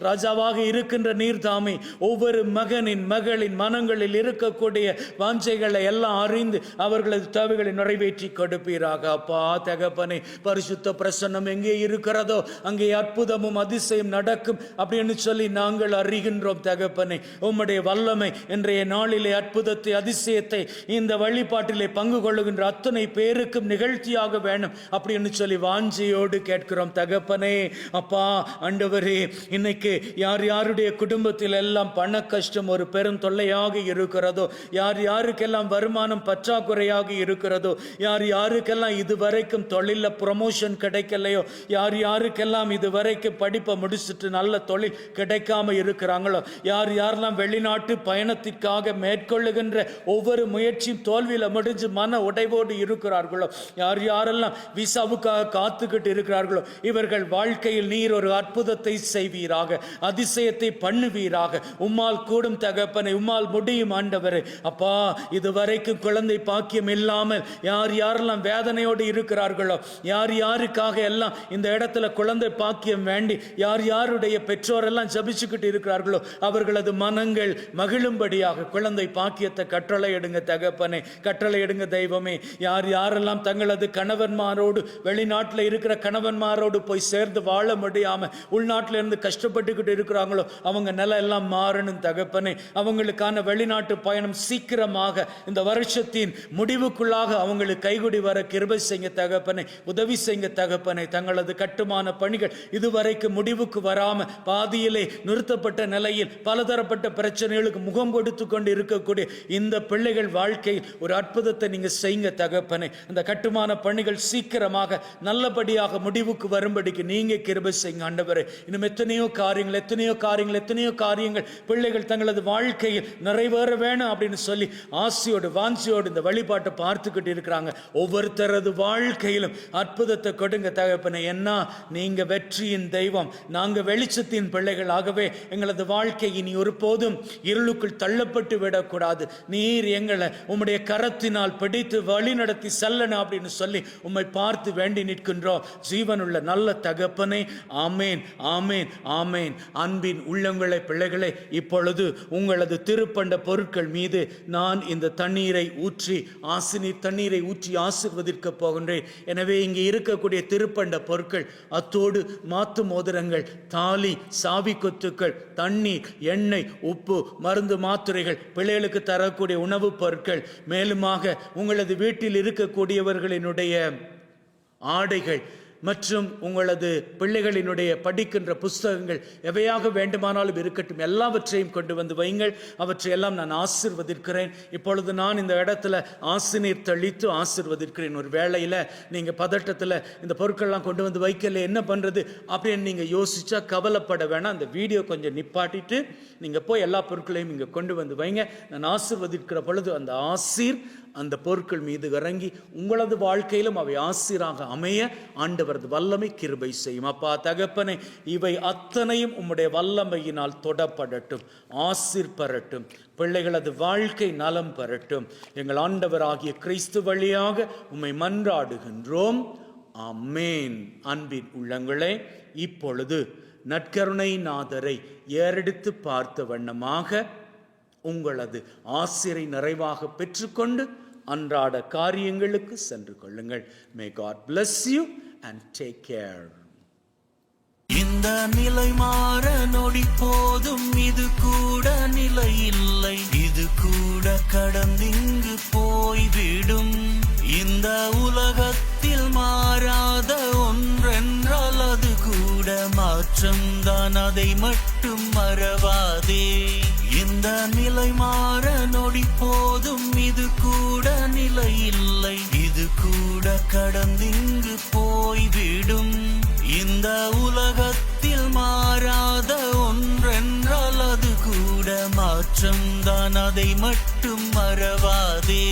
Speaker 2: ராஜாவாக இருக்கின்ற நீர் தாமே ஒவ்வொரு மகனின் மகளின் மனங்களில் இருக்கக்கூடிய வாஞ்சைகளை எல்லாம் அறிந்து அவர்களது தேவைகளை நிறைவேற்றி கொடுப்பீராக அப்பா தகப்பனே. பரிசுத்த பிரசன்னம் எங்கே இருக்கிறதோ அங்கே அற்புதமும் அதிசயம் நடக்கும் அப்படின்னு சொல்லி நாங்கள் அறிகின்றோம் தகப்பனே. உம்முடைய வல்லமை இன்றைய நாளிலே அற்புதத்தை, அதிசயத்தை இந்த வழிபாட்டிலே பங்கு கொள்ளுகின்ற அத்தனை பேருக்கும் நிகழ்ச்சியாக வேணும் அப்படின்னு சொல்லி வாஞ்சையோடு கேட்கிறோம் தகப்பனே. அப்பா ஆண்டவரே, இன்னைக்கு யார் யாருடைய குடும்பத்தில் எல்லாம் பண கஷ்டம் ஒரு பெரும் தொல்லையாக இருக்கிறதோ, யார் யாருக்கெல்லாம் வருமானம் பற்றாக்குறையாக இருக்கிறதோ, யார் யாருக்கெல்லாம் இதுவரைக்கும் தொழில ப்ரமோஷன் கிடைக்கலையோ, யார் யாருக்கெல்லாம் இதுவரைக்கும் படிப்பை முடிச்சுட்டு நல்ல தொழில் கிடைக்காம இருக்கிறாங்களோ, யார் யாரெல்லாம் வெளிநாட்டு பயணத்திற்காக மேற்கொள்ளுகின்ற ஒவ்வொரு முயற்சியும் தோல்வியில் முடிஞ்சு மன உடைவோடு இருக்கிறார்களோ, யார் யாரெல்லாம் விசாவுக்காக காத்துக்கிட்டு இருக்கிறார்களோ, இவர்கள் வாழ்க்கையில் நீர் ஒரு அற்புதத்தை செய்வீராக, அதிசயத்தை பண்ணுவீராக. உம்மால் கூடும் தகப்பனை, உம்மால் முடியும் ஆண்டவரே. அப்பா, இதுவரைக்கும் குழந்தை பாக்கியம் இல்லாமல் யார் யாரெல்லாம் வேதனையோடு இருக்கிறார்களோ, யார் யாருக்காக எல்லாம் இந்த இடத்துல குழந்தை பாக்கியம் வேண்டி யார் யாருடைய பெற்றோர் எல்லாம் ஜபிச்சுக்கிட்டு இருக்கிறார்களோ அவர்களது மனங்கள் மகிழும்படியாக குழந்தை பாக்கியத்தை கட்டளை எடுங்க தகப்பனே, கட்டளை எடுங்க தெய்வமே. யார் யாரெல்லாம் தங்களது கணவன்மாரோடு வெளிநாட்டில் இருக்கிற கணவன்மாரோடு போய் சேர்ந்து வாழ முடியாம உள்நாட்டில இருந்து கஷ்டப்பட்டுக்கிட்டு இருக்கிறாங்களோ அவங்க நிலை எல்லாம் மாறணும் தகப்பனே. அவங்களுக்கான வெளிநாட்டு பயணம் சீக்கிரமாக இந்த வருஷத்தின் முடிவுக்குள்ளாக அவங்களுக்கு கைகுடி வர கிருபை செய்ய தகப்பனே, உதவி செய்ய தகப்பனே. தங்களது கட்டுமான பணிகள் இதுவரைக்கும் முடிவுக்கு வராம பாதியிலே நிறுத்தப்பட்ட நிலையில் பலதரப்பட்ட பிரச்சனைகளுக்கு முகம் கொடுத்து கொண்டு இருக்கக்கூடிய இந்த பிள்ளைகள் வாழ்க்கையில் ஒரு அற்புதத்தை நீங்க செய்யுங்க தகப்பனே. அந்த கட்டுமான பணிகள் சீக்கிரமாக நல்லபடியாக முடிவுக்கு வரும்படிக்கு நீங்க கிருபை செய்யுங்க ஆண்டவரே. இன்னும் எத்தனையோ காரியங்கள் பிள்ளைகள் தங்களது வாழ்க்கையில் நிறைவேற வேணும் அப்படின்னு சொல்லி ஆசையோடு வாஞ்சியோடு இந்த வழிபாட்டை பார்த்துக்கிட்டு இருக்கிறாங்க. ஒவ்வொருத்தரது வாழ்க்கையிலும் அற்புதத்தை கொடுங்க தகப்பனே. என்ன நீங்க வெற்றியின் தெய்வம், நாங்க வெளிச்சத்தின் பிள்ளைகள். ஆகவே எங்களது வாழ்க்கை இனி ஒருபோதும் இருளுக்குள் தள்ளப்பட்டு விடக்கூடாது. நீர் எங்களை உம்முடைய கரத்தினால் பிடித்து வழி நடத்தி செல்லணும் அப்படின்னு சொல்லி உம்மை பார்த்து வேண்டி நிற்கின்றோம். ஜீவனுள்ள நல்ல தகப்பனே, ஆமேன் ஆமேன் ஆமேன். அன்பின் உள்ளங்களை பிள்ளைகளே, இப்பொழுது உங்களது திருப்பண்ட பொருட்கள் மீது நான் இந்த தண்ணீரை ஊற்றி ஆசினீர் தண்ணீரை ஊற்றி ஆசீர்வதிக்க போகின்றேன். எனவே இங்கே இருக்கக்கூடிய திருப்பண்ட பொருட்கள் அத்தோடு மாத்து மோதிரங்கள், தாலி, சாவி கொத்துக்கள், தண்ணீர், எண்ணெய், உப்பு, மருந்து, மாத்திரைகள், பிள்ளைகளுக்கு தரக்கூடிய உணவுப் பொருட்கள், மேலுமாக உங்களது வீட்டில் இருக்கக்கூடியவர்களினுடைய ஆடைகள் மற்றும் உங்களது பிள்ளைகளினுடைய படிக்கின்ற புஸ்தகங்கள் எவையாக வேண்டுமானாலும் இருக்கட்டும், எல்லாவற்றையும் கொண்டு வந்து வைங்கள். அவற்றையெல்லாம் நான் ஆசீர்வதிக்கிறேன். இப்பொழுது நான் இந்த இடத்துல ஆசினீர் தெளித்து ஆசீர்வதிக்கிறேன். ஒரு வேளையில் நீங்கள் பதட்டத்தில் இந்த பொருட்கள்லாம் கொண்டு வந்து வைக்கல, என்ன பண்ணுறது அப்படின்னு நீங்கள் யோசிச்சா கவலைப்பட வேணாம். அந்த வீடியோ கொஞ்சம் நிப்பாட்டிட்டு நீங்கள் போய் எல்லா பொருட்களையும் இங்கே கொண்டு வந்து வைங்க. நான் ஆசீர்வதிக்கிற பொழுது அந்த ஆசீர் அந்த பொருட்கள் மீது இறங்கி உங்களது வாழ்க்கையிலும் அவை ஆசீராக அமைய ஆண்டவரது வல்லமை கிருபை செய்யும். அப்பா தகப்பனே, இவை அத்தனையும் உம்முடைய வல்லமையினால் தொடப்படட்டும், ஆசீர் பெறட்டும், பிள்ளைகளது வாழ்க்கை நலம் பெறட்டும். எங்கள் ஆண்டவராகிய கிறிஸ்து வழியாக உம்மை மன்றாடுகின்றோம். ஆமேன். அன்பின் உள்ளங்களே, இப்பொழுது நற்கருணை நாதரை ஏறெடுத்து பார்த்த வண்ணமாக உங்களது ஆசிரை நிறைவாக பெற்றுக்கொண்டு அன்றாட காரியங்களுக்கு சென்று கொள்ளுங்கள். May God bless you and take care.
Speaker 1: இந்த நிலை மாற நொடி போதும், இது கூட நிலை இல்லை, இது கூட கடந்திங்கு போய்விடும். இந்த உலகத்தில் மாறாத ஒன்றென்றால் அது கூட மாற்றம்தான், அதை மட்டும் மறவாதே. இந்த நிலை மாற நொடி போதும், இது கூட நிலை இல்லை, இது கூட கடந்திங்கு போய்விடும். இந்த உலகத்தில் மாறாத ஒன்றென்றால் அது கூட மாற்றம்தான், அதை மட்டும் மறவாதே.